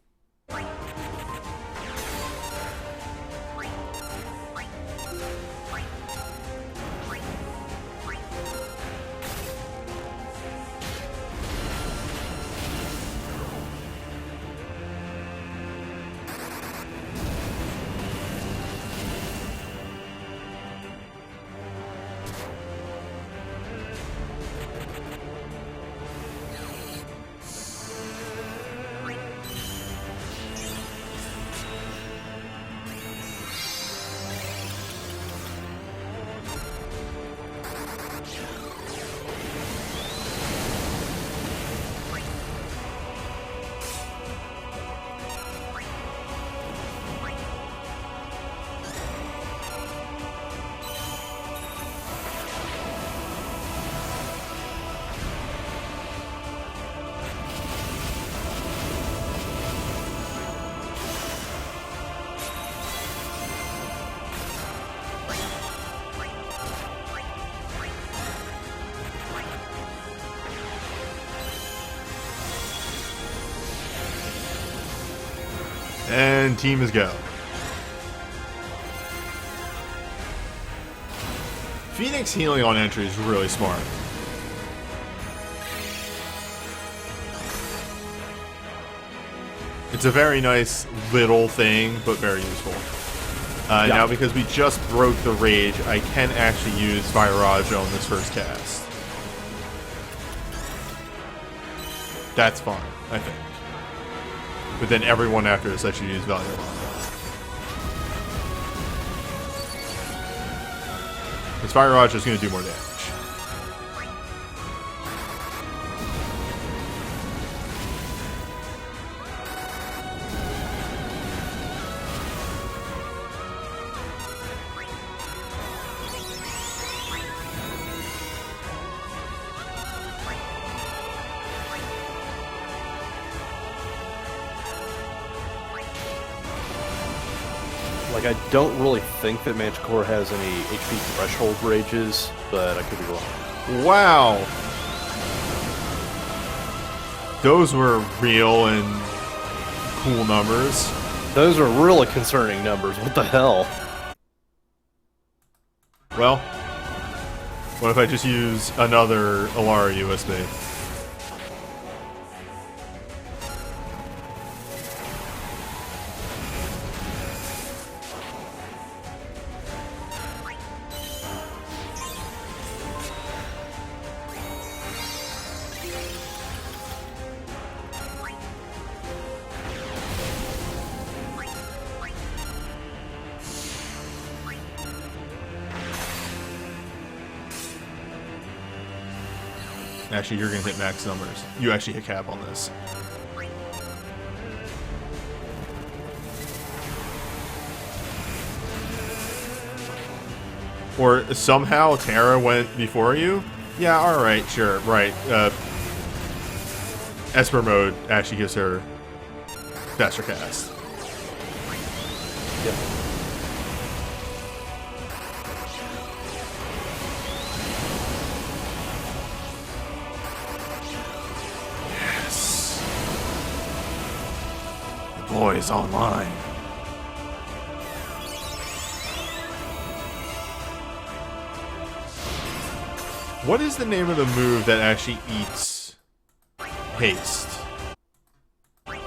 And team is go. Phoenix healing on entry is really smart. It's a very nice little thing, but very useful. Yeah. Now, because we just broke the rage, I can actually use Fire Raj on this first cast. That's fine, I think. But then everyone after this, I should use Valkyrie. Because Fire Raj is going to do more damage. Like, I don't really think that Manticore has any HP threshold rages, but I could be wrong. Wow! Those were real and cool numbers. Those are really concerning numbers. What the hell? Well, what if I just use another Alara USB? Actually, you're going to hit max numbers. You actually hit cap on this. Or somehow Terra went before you? Yeah, alright, sure, right. Esper mode actually gives her faster cast. Yep. Boys online. What is the name of the move that actually eats haste? I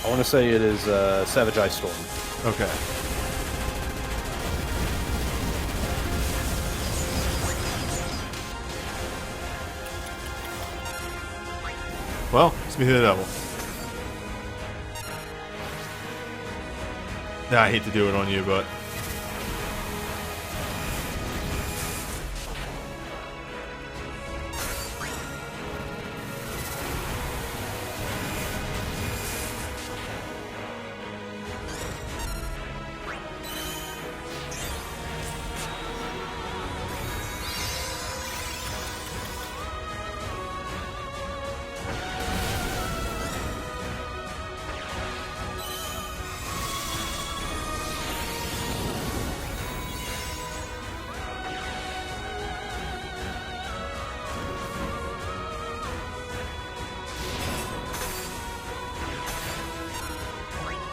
want to say it is Savage Ice Storm. Okay. Well, speak of the devil. I hate to do it on you, but...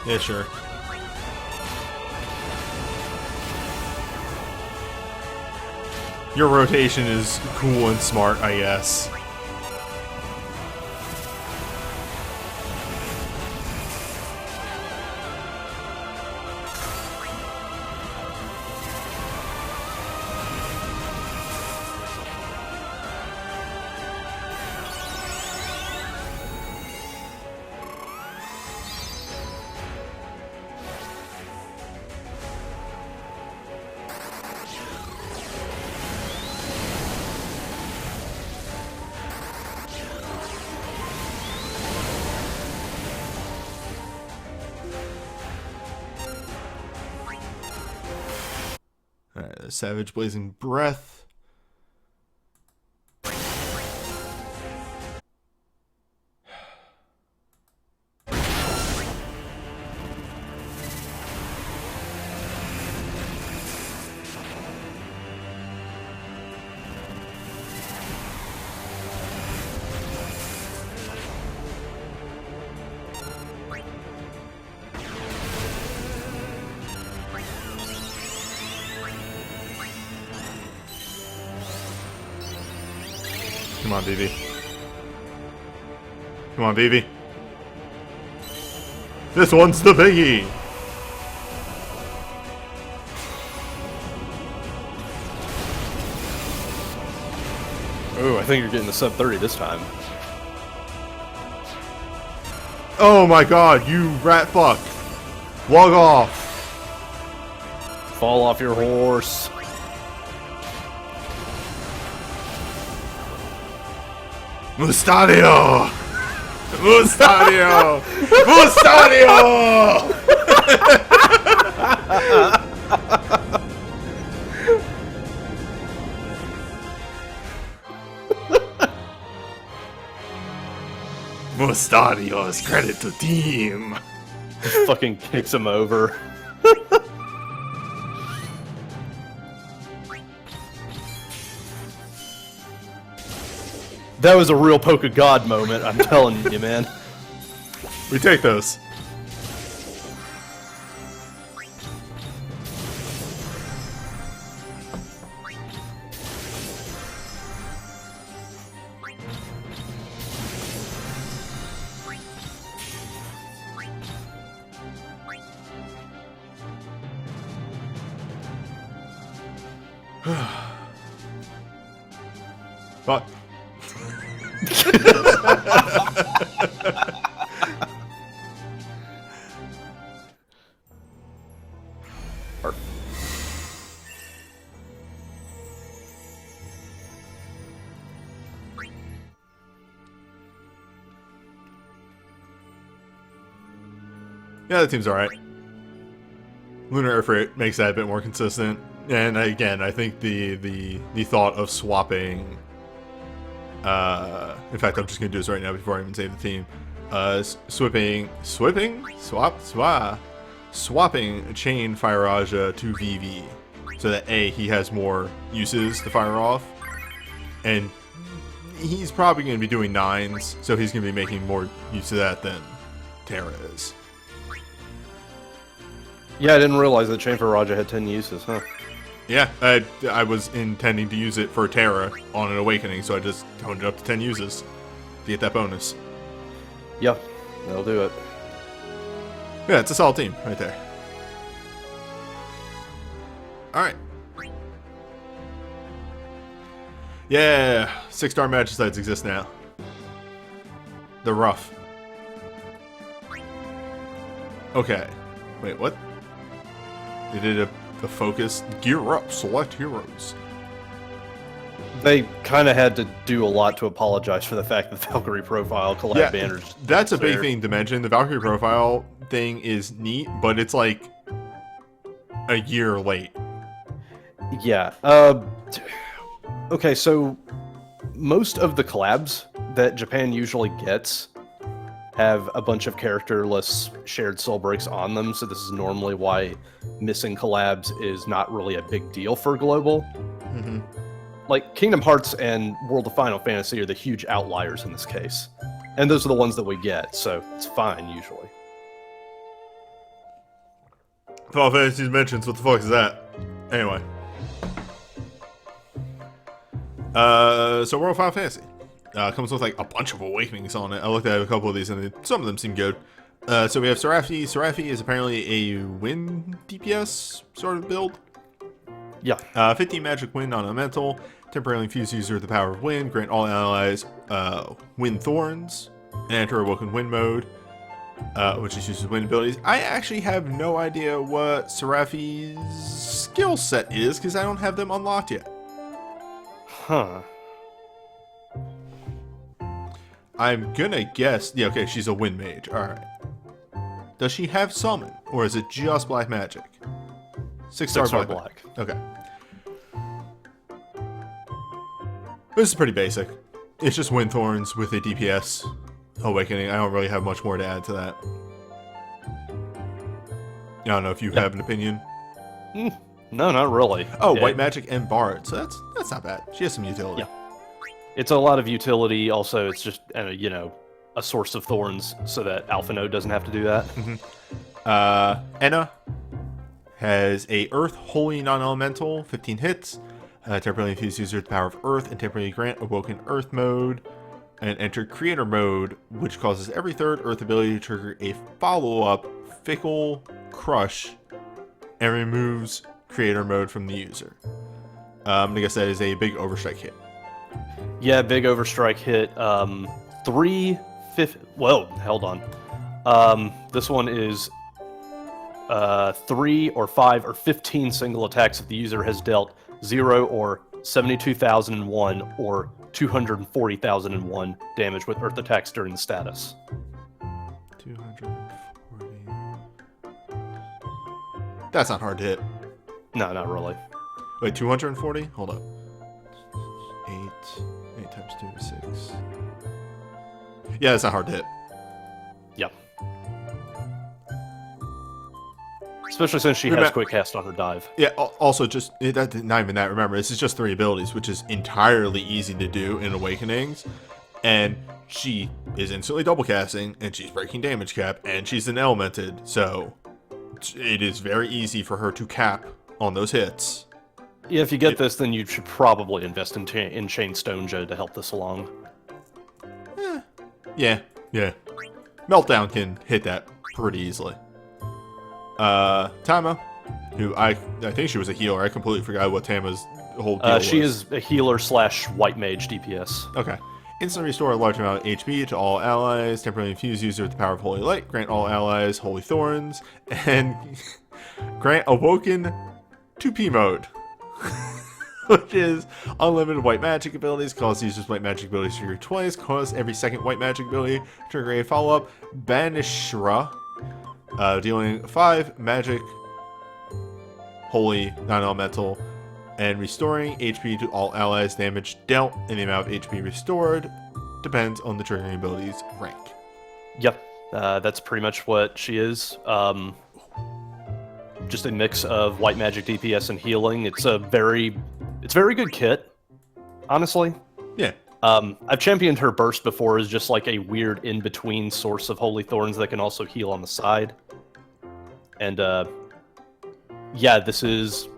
Yeah, sure. Your rotation is cool and smart, I guess. Alright, the Savage Blazing Breath. Come on, Vivi. Come on, Vivi. This one's the biggie! Ooh, I think you're getting the sub 30 this time. Oh my god, you rat fuck! Log off! Fall off your horse. Mustadio! Mustadio! Mustadio! Mustadio's credit to team. Fucking kicks him over. That was a real poke of God moment, I'm telling you, man. We take those. Fuck. Yeah, the team's alright. Lunar Air Freight makes that a bit more consistent. And again, I think the thought of swapping... in fact, I'm just going to do this right now before I even save the team. Swapping Chain Fire Raja to VV. So that A, he has more uses to fire off. And he's probably going to be doing 9s, so he's going to be making more use of that than Terra is. Yeah, I didn't realize that Chain for Raja had 10 uses, huh? Yeah, I was intending to use it for Terra on an Awakening, so I just toned it up to 10 uses to get that bonus. Yeah, that'll do it. Yeah, it's a solid team right there. Alright. Yeah, 6-star Magicides exist now. They're rough. Okay. Wait, what? They did a focus. Gear up, select heroes. They kind of had to do a lot to apologize for the fact that the Valkyrie profile collab banners. That's a big thing to mention. The Valkyrie profile thing is neat, but it's like a year late. Yeah. Okay, so most of the collabs that Japan usually gets have a bunch of characterless shared soul breaks on them, so this is normally why missing collabs is not really a big deal for global. Mm-hmm. Like, Kingdom Hearts and World of Final Fantasy are the huge outliers in this case. And those are the ones that we get, so it's fine, usually. Final Fantasy mentions, what the fuck is that? Anyway. So World of Final Fantasy. Comes with like a bunch of awakenings on it. I looked at a couple of these and some of them seem good. So we have Seraphi. Seraphi is apparently a wind DPS sort of build. Yeah. 15 magic wind on elemental. Temporarily infuse user with the power of wind. Grant all allies wind thorns. And enter awoken wind mode. Which just uses wind abilities. I actually have no idea what Seraphi's skill set is because I don't have them unlocked yet. Huh. I'm gonna guess... Yeah, okay, she's a wind mage. Alright. Does she have summon? Or is it just black magic? 6-star black. Okay. This is pretty basic. It's just wind thorns with a DPS awakening. I don't really have much more to add to that. I don't know if you have an opinion. No, not really. Oh, white magic and bard. So that's not bad. She has some utility. Yeah. It's a lot of utility. Also, it's just, you know, a source of thorns so that Alpha Node doesn't have to do that. Enna has a Earth Holy Non-Elemental, 15 hits. Temporarily infuse user with the power of Earth and temporarily grant Awoken Earth mode. And enter Creator mode, which causes every third Earth ability to trigger a follow-up Fickle Crush and removes Creator mode from the user. I'm gonna guess that is a big Overstrike hit. Yeah, big Overstrike hit. Well, hold on. This one is 3 or 5 or 15 single attacks if the user has dealt 0 or 72,001 or 240,001 damage with Earth attacks during the status. 240. That's not hard to hit. No, not really. Wait, 240? Hold up. 8 times 2 is 6. Yeah, that's not hard to hit. Yep. Especially since she has quick cast on her dive. Yeah, also just, not even that, remember, this is just 3 abilities, which is entirely easy to do in Awakenings, and she is instantly double casting, and she's breaking damage cap, and she's an elemented, so it is very easy for her to cap on those hits. Yeah, if you get this, then you should probably invest in Chain Stoneja to help this along. Yeah. Meltdown can hit that pretty easily. Tama, who I think she was a healer. I completely forgot what Tama's whole deal was. She is a healer / white mage DPS. Okay. Instantly restore a large amount of HP to all allies. Temporarily infuse user with the power of Holy Light. Grant all allies Holy Thorns. And grant Awoken 2P mode. Which is unlimited white magic abilities. Cause users white magic abilities trigger twice. Cause every second white magic ability trigger a follow-up. Banishra. Dealing 5 magic, holy, non-elemental, and restoring HP to all allies damage dealt, and the amount of HP restored depends on the triggering ability's rank. Yep, that's pretty much what she is. Just a mix of white magic DPS and healing. It's a very good kit, honestly. Yeah. I've championed her burst before as just like a weird in-between source of Holy Thorns that can also heal on the side. And, yeah, this is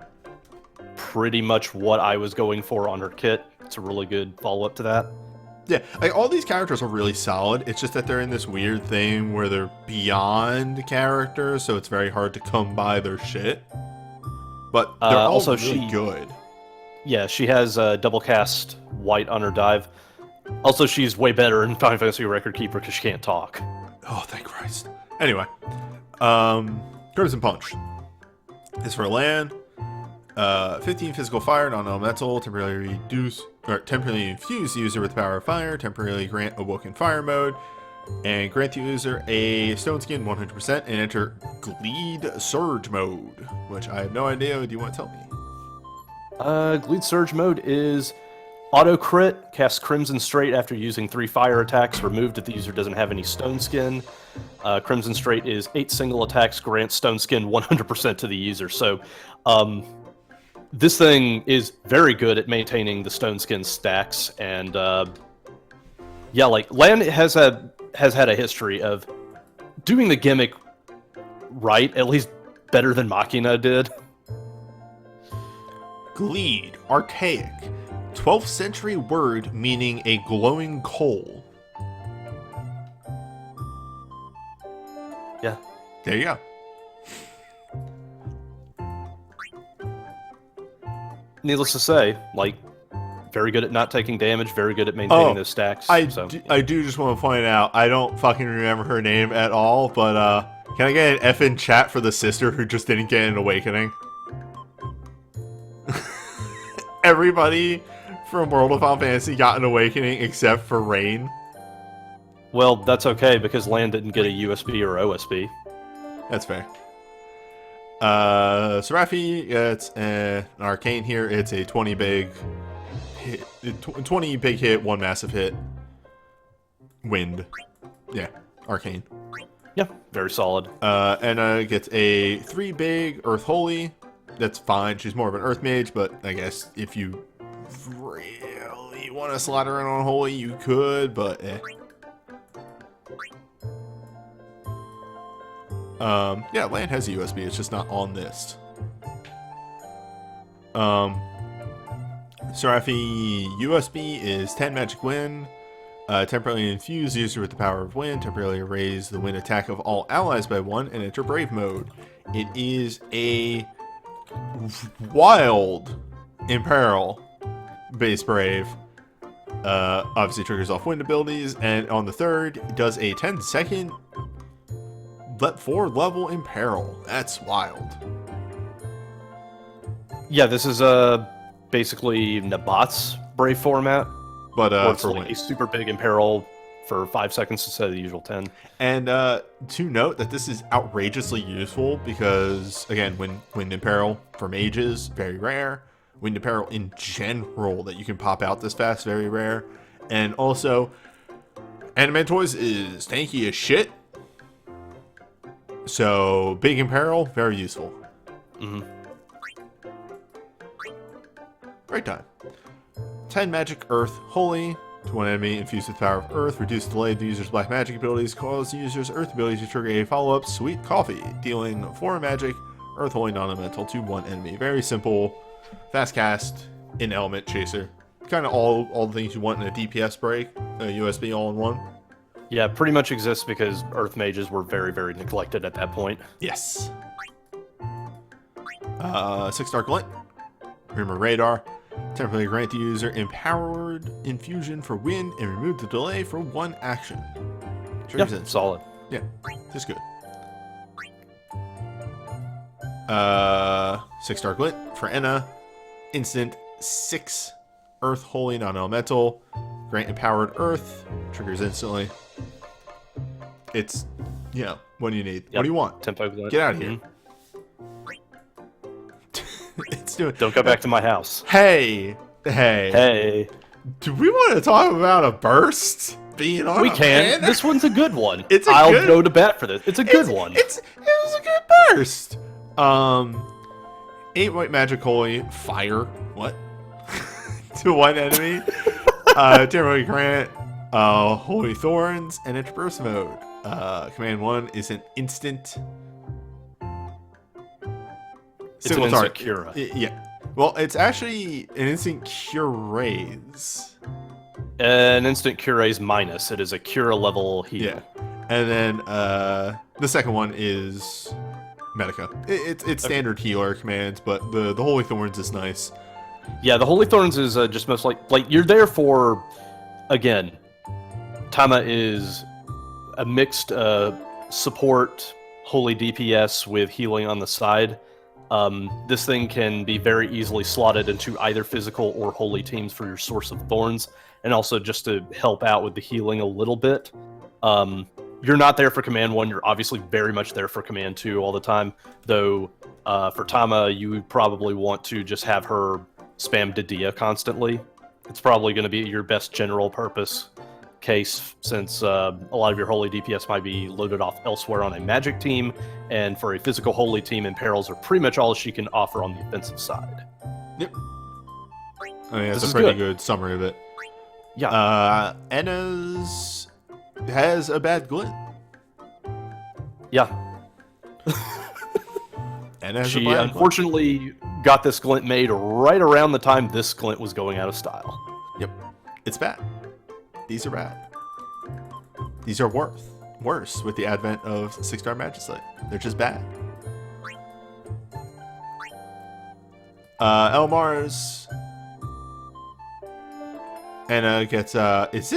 pretty much what I was going for on her kit. It's a really good follow-up to that. Yeah, like, all these characters are really solid. It's just that they're in this weird thing where they're beyond characters, so it's very hard to come by their shit. But they're all also really good. Yeah, she has double cast white on her dive. Also, she's way better in Final Fantasy Record Keeper because she can't talk. Oh, thank Christ. Anyway, Crimson Punch. It's for land. 15 physical fire, non-elemental, temporarily infuse the user with the power of fire, temporarily grant Awoken Fire mode, and grant the user a stone skin 100% and enter Gleed Surge mode, which I have no idea. Do you want to tell me? Gleed Surge mode is auto crit, cast Crimson Straight after using 3 fire attacks, removed if the user doesn't have any stone skin. Crimson Straight is 8 single attacks, grant stone skin 100% to the user. So, this thing is very good at maintaining the stone skin stacks, and yeah, like Lan has had a history of doing the gimmick right, at least better than Machina did. Gleed, archaic, 12th century word meaning a glowing coal. Yeah. There you go. Needless to say, like, very good at not taking damage, very good at maintaining those stacks. I do just want to point out, I don't fucking remember her name at all, but can I get an F in chat for the sister who just didn't get an awakening? Everybody from World of Final Fantasy got an awakening except for Rain. Well, that's okay, because Lan didn't get a USB or OSB. That's fair. Seraphi gets an arcane here. It's a 20 big hit, 20 big hit, 1 massive hit. Wind. Yeah, arcane. Yeah, very solid. And gets a 3 big Earth Holy. That's fine. She's more of an Earth Mage, but I guess if you really want to slide her in on Holy, you could, but eh. Yeah, Lan has a USB, it's just not on this. Seraphi USB is 10 magic wind. Temporarily infuse user with the power of wind. Temporarily raise the wind attack of all allies by 1 and enter brave mode. It is a wild Imperil base brave. Obviously triggers off wind abilities, and on the third, it does a 10-second 4 level Imperil. That's wild. Yeah, this is basically Nabat's Brave format, But for like a super big Imperil for 5 seconds instead of the usual 10. And to note that this is outrageously useful because, again, Wind Imperil for mages, very rare. Wind Imperil in general that you can pop out this fast, very rare. And also, Animantoys is tanky as shit. So, big Imperil, very useful. Great time. 10 magic earth holy. To one enemy infused with the power of earth, reduce delay of the user's black magic abilities, cause the user's earth ability to trigger a follow-up sweet coffee, dealing 4 magic earth holy non-elemental to one enemy. Very simple, fast cast, in element chaser. Kind of all the things you want in a DPS break, a USB all in one. Yeah, pretty much exists because Earth Mages were very, very neglected at that point. Yes. 6-star glint. Remember radar. Temporarily grant the user empowered infusion for wind and remove the delay for 1 action. Yeah, solid. Yeah, this is good. 6-star glint for Enna. Instant 6 earth holy non-elemental. Grant empowered earth. Triggers instantly. It's, what do you need? Yep. What do you want? Tempo glint. Get out of here. It's doing. Don't go back to my house. Hey. Hey. Do we want to talk about a burst being on? We a can. banner? This one's a good one. I'll go to bat for this. It's a good one. It was a good burst. 8 white magic holy fire. What? To one enemy. Temporary grant. Holy thorns and enter burst mode. Command 1 is an instant. It's an instant cure. Yeah. Well, it's actually an instant cure raise. An instant cure raise minus. It is a cure level heal. Yeah. And then the second one is Medica. It's standard healer commands, but the Holy Thorns is nice. Yeah, the Holy Thorns is just most like you're there for, again, Tama is a mixed support holy DPS with healing on the side. This thing can be very easily slotted into either physical or holy teams for your source of thorns, and also just to help out with the healing a little bit. You're not there for Command 1, you're obviously very much there for Command 2 all the time, though for Tama, you would probably want to just have her spam Didia constantly. It's probably going to be your best general purpose case, since a lot of your holy DPS might be loaded off elsewhere on a magic team, and for a physical holy team, Imperils are pretty much all she can offer on the offensive side. Yep. I mean, that's This a is pretty good. good summary of it. Yeah. Enna's has a bad glint. Yeah. Enna has a She bad glint. unfortunately got this glint made right around the time this glint was going out of style. Yep. It's bad. These are bad. These are worse with the advent of 6-star Magislate. They're just bad. Elmar's. Enna gets is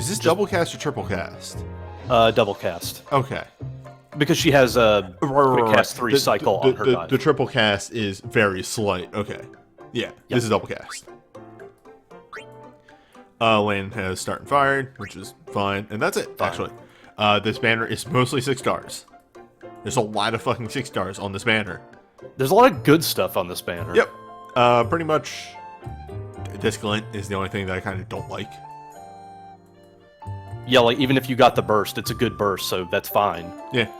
this double cast or triple cast? Double cast. Okay. Because she has a quick cast 3 The- cycle the, on her the, dive. the triple cast is very slight. Okay. Yeah, this is double cast. Lane has start and fired, which is fine. And that's it, actually. This banner is mostly 6 stars. There's a lot of fucking 6 stars on this banner. There's a lot of good stuff on this banner. Yep. Pretty much, this glint is the only thing that I kind of don't like. Yeah, like, even if you got the burst, it's a good burst, so that's fine. Yeah.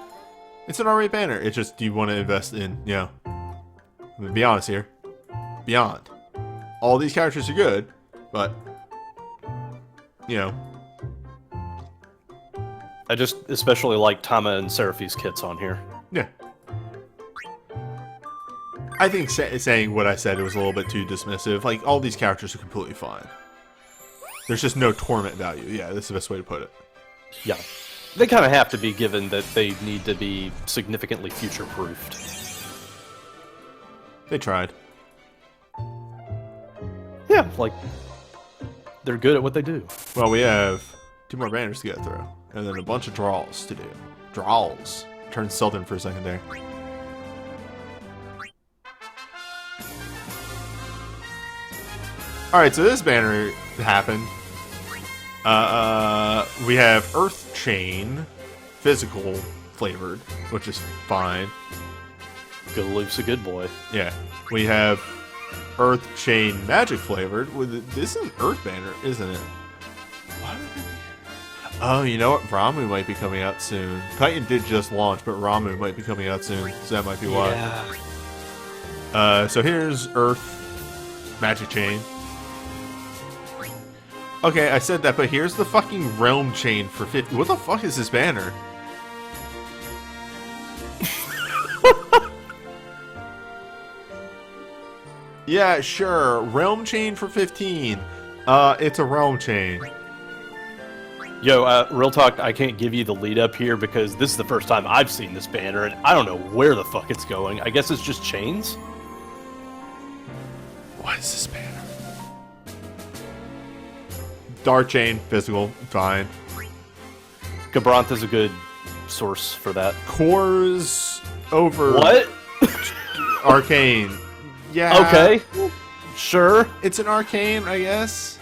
It's an alright banner. It's just, do you want to invest in, I'm gonna be honest here. Beyond. All these characters are good, but, I just especially like Tama and Seraphi's kits on here. yeah. I think saying what I said was a little bit too dismissive. Like, all these characters are completely fine. There's just no torment value. Yeah, that's the best way to put it. Yeah. They kind of have to be, given that they need to be significantly future-proofed. They tried. Yeah, like, they're good at what they do. Well, we have 2 more banners to get through. And then a bunch of draws to do. Draws. Turned Southern for a second there. Alright, so this banner happened. We have Earth Chain, physical flavored, which is fine. Good Luke's a good boy. Yeah. We have Earth Chain magic flavored. This is an Earth banner, isn't it? Oh, you know what? Ramu might be coming out soon. Titan did just launch, but Ramu might be coming out soon, so that might be why. Yeah. So here's Earth Magic Chain. Okay, I said that, but here's the fucking Realm Chain for 50. What the fuck is this banner? Yeah, sure. Realm Chain for 15. It's a Realm Chain. Yo, real talk, I can't give you the lead up here because this is the first time I've seen this banner, and I don't know where the fuck it's going. I guess it's just chains? What is this banner? Dark Chain, physical, fine. Gabrantha's a good source for that. Cores over... What? Arcane. Yeah. Okay. Sure. It's an Arcane, I guess.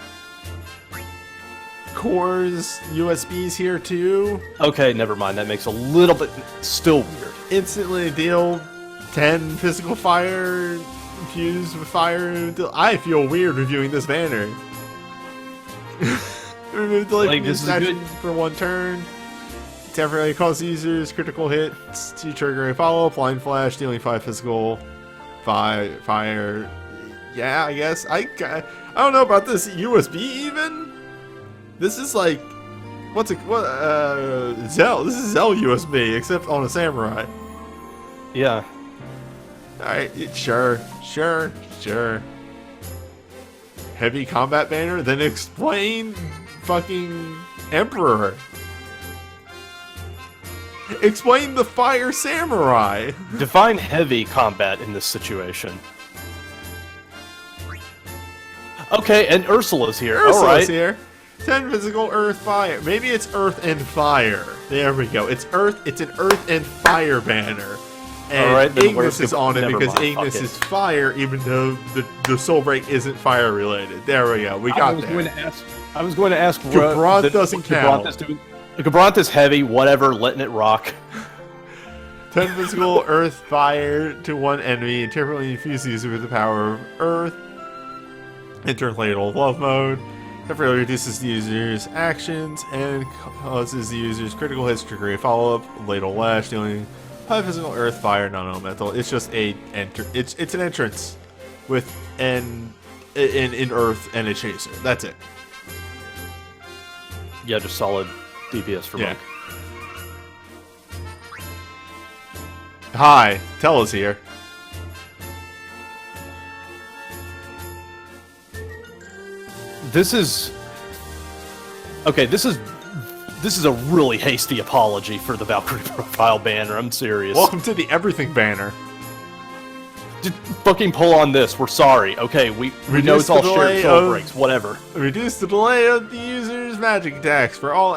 Cores, USBs here too. Okay, never mind. That makes a little bit... Still weird. Instantly deal 10 physical fire infused with fire. I feel weird reviewing this banner. Remove the Like, this is good. for 1 turn. Temporarily cause users critical hits to trigger a follow-up. Blind Flash, dealing 5 physical. Fire. Yeah, I guess. I don't know about this USB even. This is like, Zell. This is Zell USB, except on a samurai. Yeah. Alright, sure. Heavy combat banner? Then explain fucking Emperor. Explain the fire samurai. Define heavy combat in this situation. Okay, and Ursula's here. Ursula's here. 10 physical, earth, fire. Maybe it's earth and fire. There we go. It's earth. It's an earth and fire banner. And right, Ignis is on it never because mind, Ignis fuck it. is fire, even though the soul break isn't fire related. There we go. We got there. I was going to ask. Gabranth doesn't count. Gabranth heavy. Whatever. Letting it rock. 10 physical, earth, fire to 1 enemy, and temporarily infuse the user with the power of earth. Enter ladle love mode. Temporarily reduces the user's actions and causes the user's critical hits to trigger a follow-up. Ladle lash, dealing 5 physical, earth, fire, non-elemental. It's just a it's an entrance with an in earth and a chaser. That's it. Yeah, just solid DPS for Monk. Hi, Tella's here. This is okay. This is a really hasty apology for the Valkyrie profile banner. I'm serious. Welcome to the everything banner. Just fucking pull on this. We're sorry. Okay, we know it's all shared soul breaks. Whatever. Reduce the delay of the user's magic attacks for all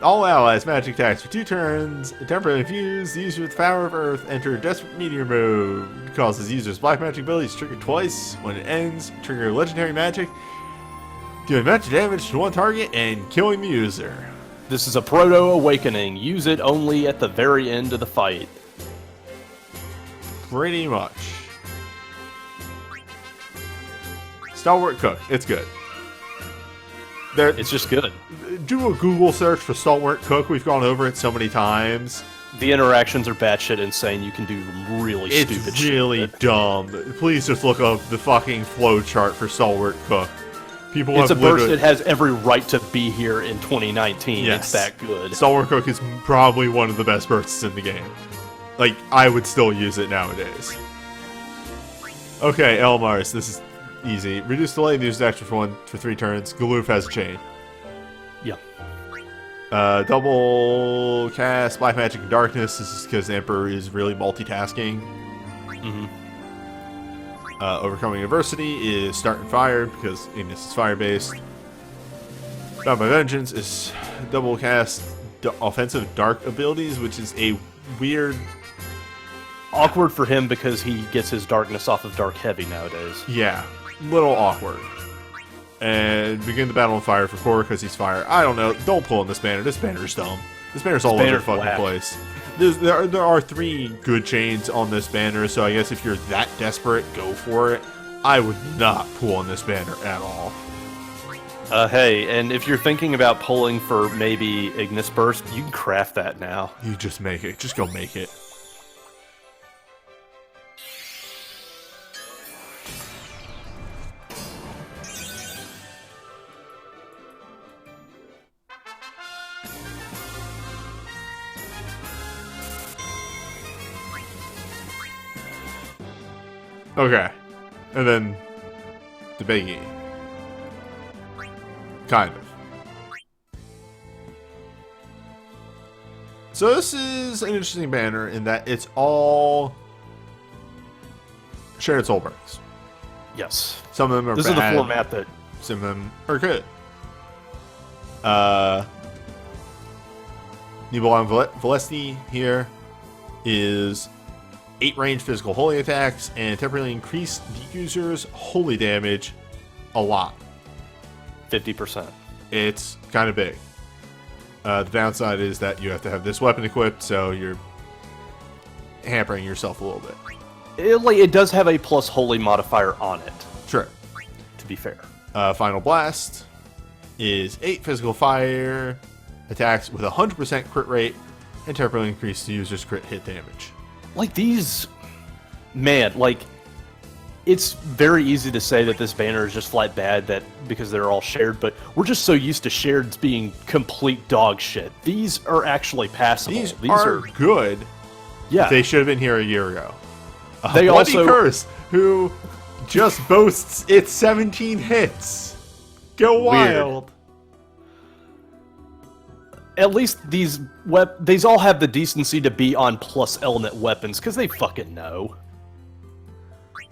allies' magic attacks for 2 turns. Temporarily infuse the user with the power of Earth. Enter Desperate Meteor mode. Causes user's black magic abilities trigger twice. When it ends, trigger legendary magic, doing magic damage to 1 target and killing the user. This is a proto awakening. Use it only at the very end of the fight. Pretty much. Stalwart Cook. It's good. It's just good. Do a Google search for Stalwart Cook. We've gone over it so many times. The interactions are batshit insane. You can do really stupid shit. It's really dumb. Please just look up the fucking flow chart for Stalwart Cook. It's a burst that has every right to be here in 2019. Yes. It's that good. Stalwart Cook is probably one of the best bursts in the game. Like, I would still use it nowadays. Okay, Elmars, this is easy. Reduce delay and use action for 3 turns. Galoof has a chain. Yeah. Double cast Black Magic and Darkness. This is because the Emperor is really multitasking. Mm-hmm. Overcoming Adversity is Start and Fire because Ignis is fire-based. Bound by Vengeance is double cast Offensive Dark abilities, which is a weird... Awkward for him because he gets his darkness off of Dark Heavy nowadays. Yeah, little awkward. And begin the battle on fire for Core because he's fire. I don't know. Don't pull on this banner. This banner's dumb. This banner's all over the fucking place. There are 3 good chains on this banner, so I guess if you're that desperate, go for it. I would not pull on this banner at all. Hey, and if you're thinking about pulling for maybe Ignis Burst, you can craft that now. You just make it. Just go make it. Okay. And then the biggie. Kind of. So this is an interesting banner in that it's all shared soul breaks. Yes. Some of them are This bad. is the format that... Some of them are good. Nibelheim Valesti here is 8 range physical holy attacks and temporarily increase the user's holy damage a lot. 50%. It's kind of big. The downside is that you have to have this weapon equipped, so you're hampering yourself a little bit. It does have a plus holy modifier on it, Sure. to be fair. Final Blast is 8 physical fire attacks with 100% crit rate and temporarily increase the user's crit hit damage. Like these... Man, like... It's very easy to say that this banner is just flat bad because they're all shared, but we're just so used to shareds being complete dog shit. These are actually passable. These are good. Yeah. They should have been here a year ago. They Bloody also... Curse, who just boasts its 17 hits. Go wild. Weird. At least these all have the decency to be on plus element weapons, because they fucking know.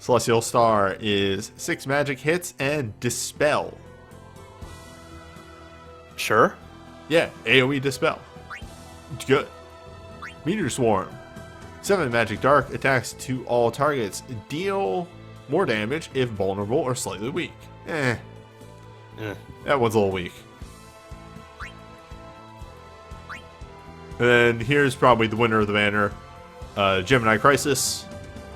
Celestial Star is 6 magic hits and Dispel. Sure. Yeah, AoE Dispel. It's good. Meteor Swarm. 7 magic dark attacks to all targets. Deal more damage if vulnerable or slightly weak. That one's a little weak. And then here's probably the winner of the banner. Gemini Crisis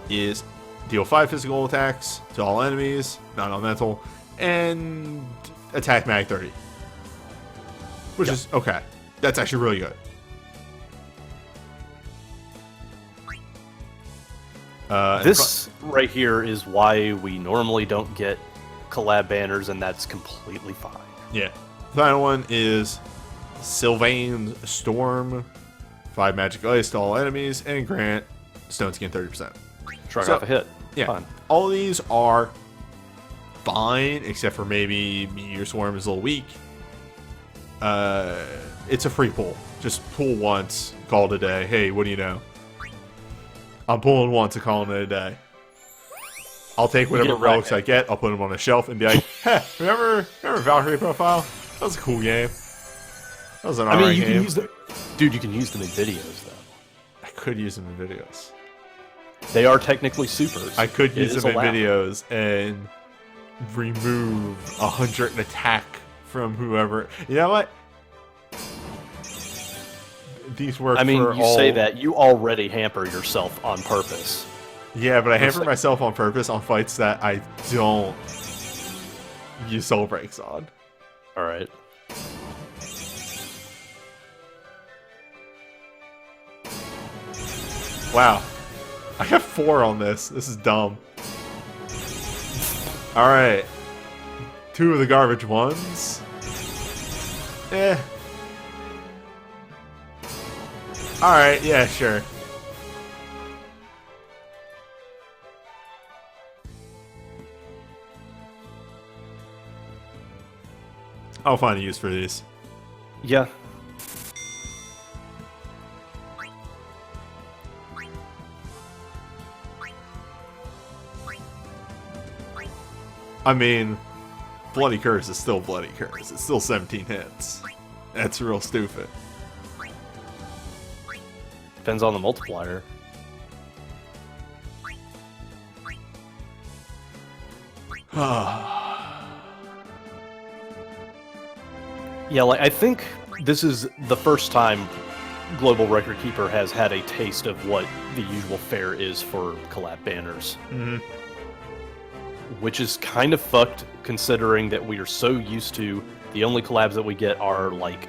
is deal 5 physical attacks to all enemies, non-elemental, and attack mag 30. Which is okay. That's actually really good. This right here is why we normally don't get collab banners, and that's completely fine. Yeah. The final one is Sylvain Storm. 5 magic ice to all enemies, and grant stone skin 30%. Shrug off a hit. Yeah. Fine. All of these are fine, except for maybe Meteor Swarm is a little weak. It's a free pull. Just pull once, call it a day. Hey, what do you know? I'm pulling once and calling it a day. I'll take whatever relics I get, I'll put them on a shelf and be like, hey, remember Valkyrie Profile? That was a cool game. That was an alright game. Can use them. Dude, you can use them in videos, though. I could use them in videos. They are technically supers. I could use them in allowed. videos and remove 100 attack from whoever. You know what? These work I mean, for you all... say that, you already hamper yourself on purpose. Yeah, but I hamper myself on purpose on fights that I don't use soul breaks on. Alright. Wow. I got 4 on this. This is dumb. Alright. 2 of the garbage ones. Alright, yeah, sure. I'll find a use for these. Yeah. I mean, Bloody Curse is still Bloody Curse. It's still 17 hits. That's real stupid. Depends on the multiplier. Yeah, like, I think this is the first time Global Record Keeper has had a taste of what the usual fare is for collab banners. Mm-hmm. Which is kind of fucked, considering that we are so used to the only collabs that we get are, like,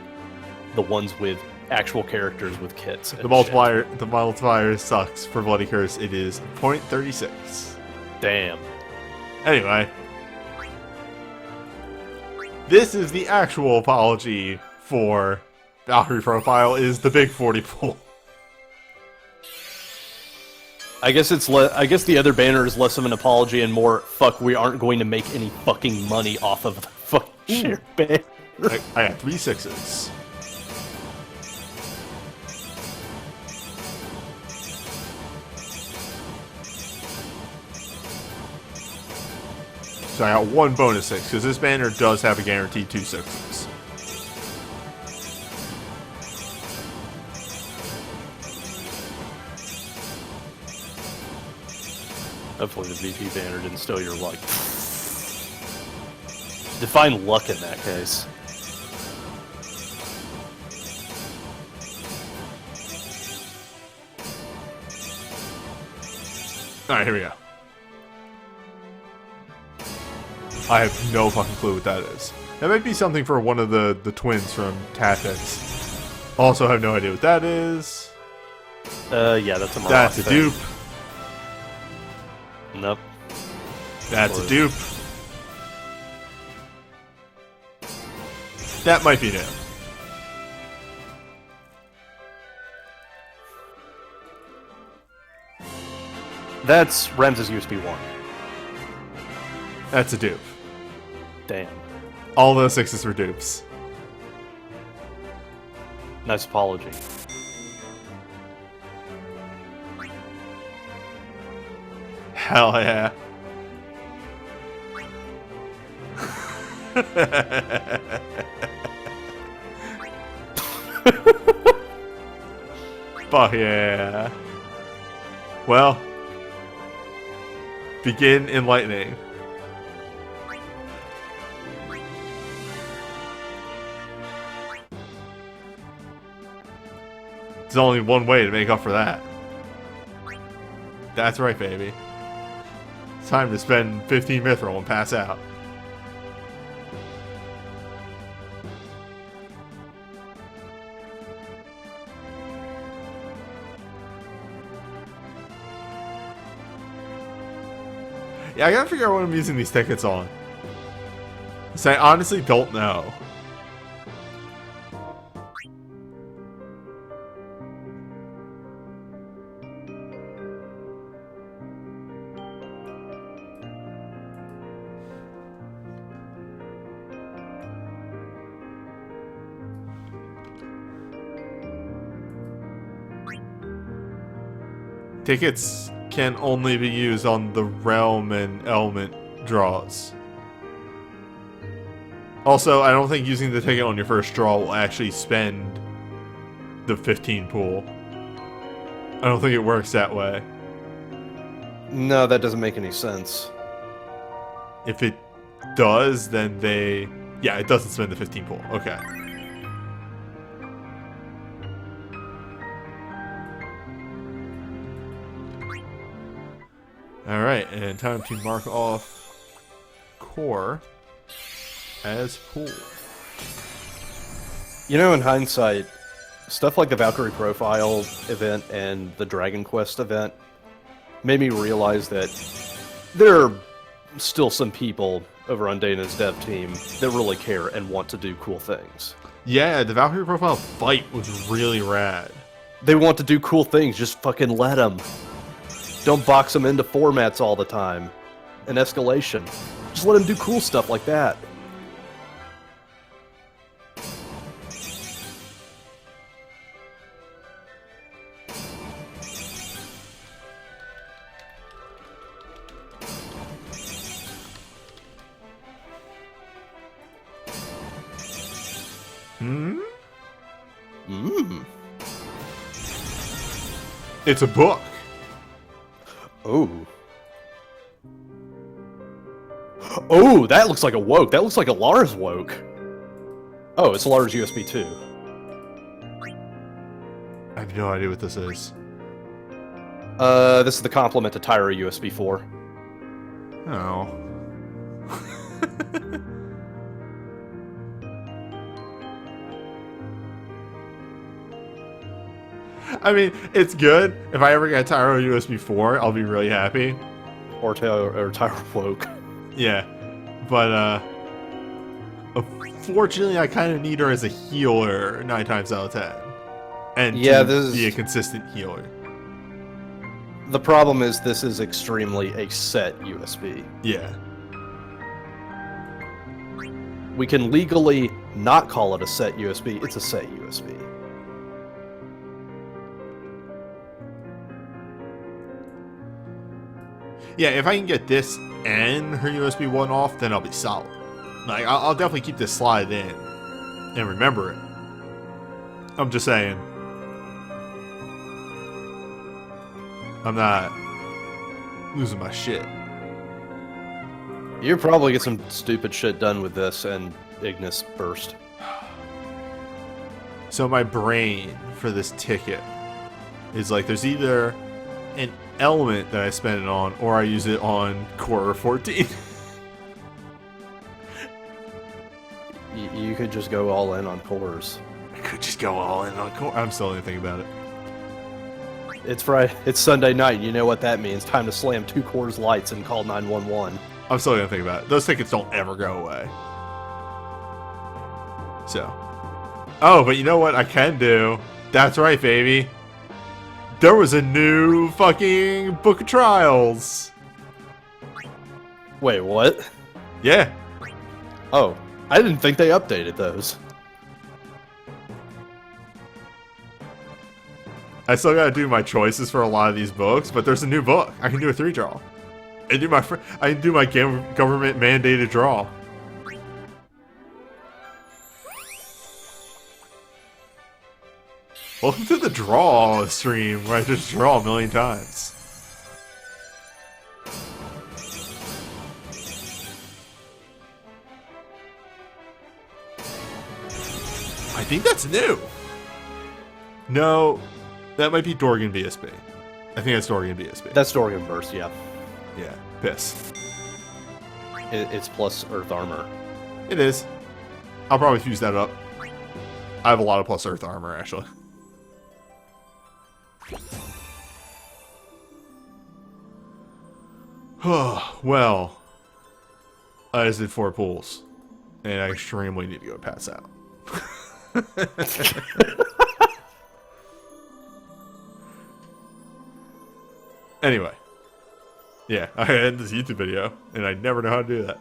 the ones with actual characters with kits. The multiplier sucks for Bloody Curse. It is 0.36. Damn. Anyway. This is the actual apology for Valkyrie profile, is the big 40 pull. I guess the other banner is less of an apology and more, fuck, we aren't going to make any fucking money off of the fucking share banner. I got 3 6s. So I got 1 bonus 6, because this banner does have a guaranteed 2 6s. Hopefully the VP banner didn't steal your luck. Define luck in that case. Alright, here we go. I have no fucking clue what that is. That might be something for one of the twins from Tactics. Also have no idea what that is. Yeah, that's a Marat That's a thing. dupe. Nope. That's a dupe. That might be new. That's Ramses USB 1. That's a dupe. Damn. All those 6s were dupes. Nice apology. Hell yeah. Fuck yeah. Well, begin enlightening. There's only one way to make up for that. That's right, baby. It's time to spend 15 mithril and pass out. Yeah, I gotta figure out what I'm using these tickets on. So I honestly don't know. Tickets can only be used on the realm and element draws. Also, I don't think using the ticket on your first draw will actually spend the 15 pool. I don't think it works that way. No, that doesn't make any sense. If it does, then they... Yeah, it doesn't spend the 15 pool. Okay. Alright, and time to mark off core as pool. You know, in hindsight, stuff like the Valkyrie profile event and the Dragon Quest event made me realize that there are still some people over on Dana's dev team that really care and want to do cool things. Yeah, the Valkyrie profile fight was really rad. They want to do cool things, just fucking let them. Don't box them into formats all the time. And escalation. Just let them do cool stuff like that. Mm. It's a book. Oh. Oh, that looks like a woke. That looks like a Lars woke. Oh, it's Lars USB 2. I have no idea what this is. This is the complement to Tyra USB 4. Oh. I mean, it's good. If I ever get Tyro USB 4, I'll be really happy. Or Tyra woke. Yeah. But, unfortunately, I kind of need her as a healer 9 times out of 10. And Yeah, to this is... be a consistent healer. The problem is this is extremely a set USB. Yeah. We can legally not call it a set USB. It's a set USB. Yeah, if I can get this and her USB 1 off, then I'll be solid. Like, I'll definitely keep this slide in and remember it. I'm just saying. I'm not losing my shit. You probably get some stupid shit done with this and Ignis burst. So my brain for this ticket is like, there's either an element that I spend it on, or I use it on Core 14. You could just go all in on cores. I could just go all in on Core. I'm still gonna think about it. It's Friday. It's Sunday night. You know what that means. Time to slam 2 cores lights and call 911. I'm still gonna think about it. Those tickets don't ever go away. So. Oh, but you know what I can do? That's right, baby. There was a new fucking Book of Trials. Wait, what? Yeah. Oh, I didn't think they updated those. I still gotta do my choices for a lot of these books, but there's a new book. I can do a 3-draw. I can do my government mandated draw. Welcome to the draw stream where I just draw a million times. I think that's new. No, that might be Dorgan BSB. I think that's Dorgan BSB. That's Dorgan Burst, yeah. Yeah, piss. It's plus Earth Armor. It is. I'll probably fuse that up. I have a lot of plus Earth armor, actually. Well, I just did 4 pulls, and I extremely need to go pass out. Anyway, yeah, I had this YouTube video, and I never know how to do that.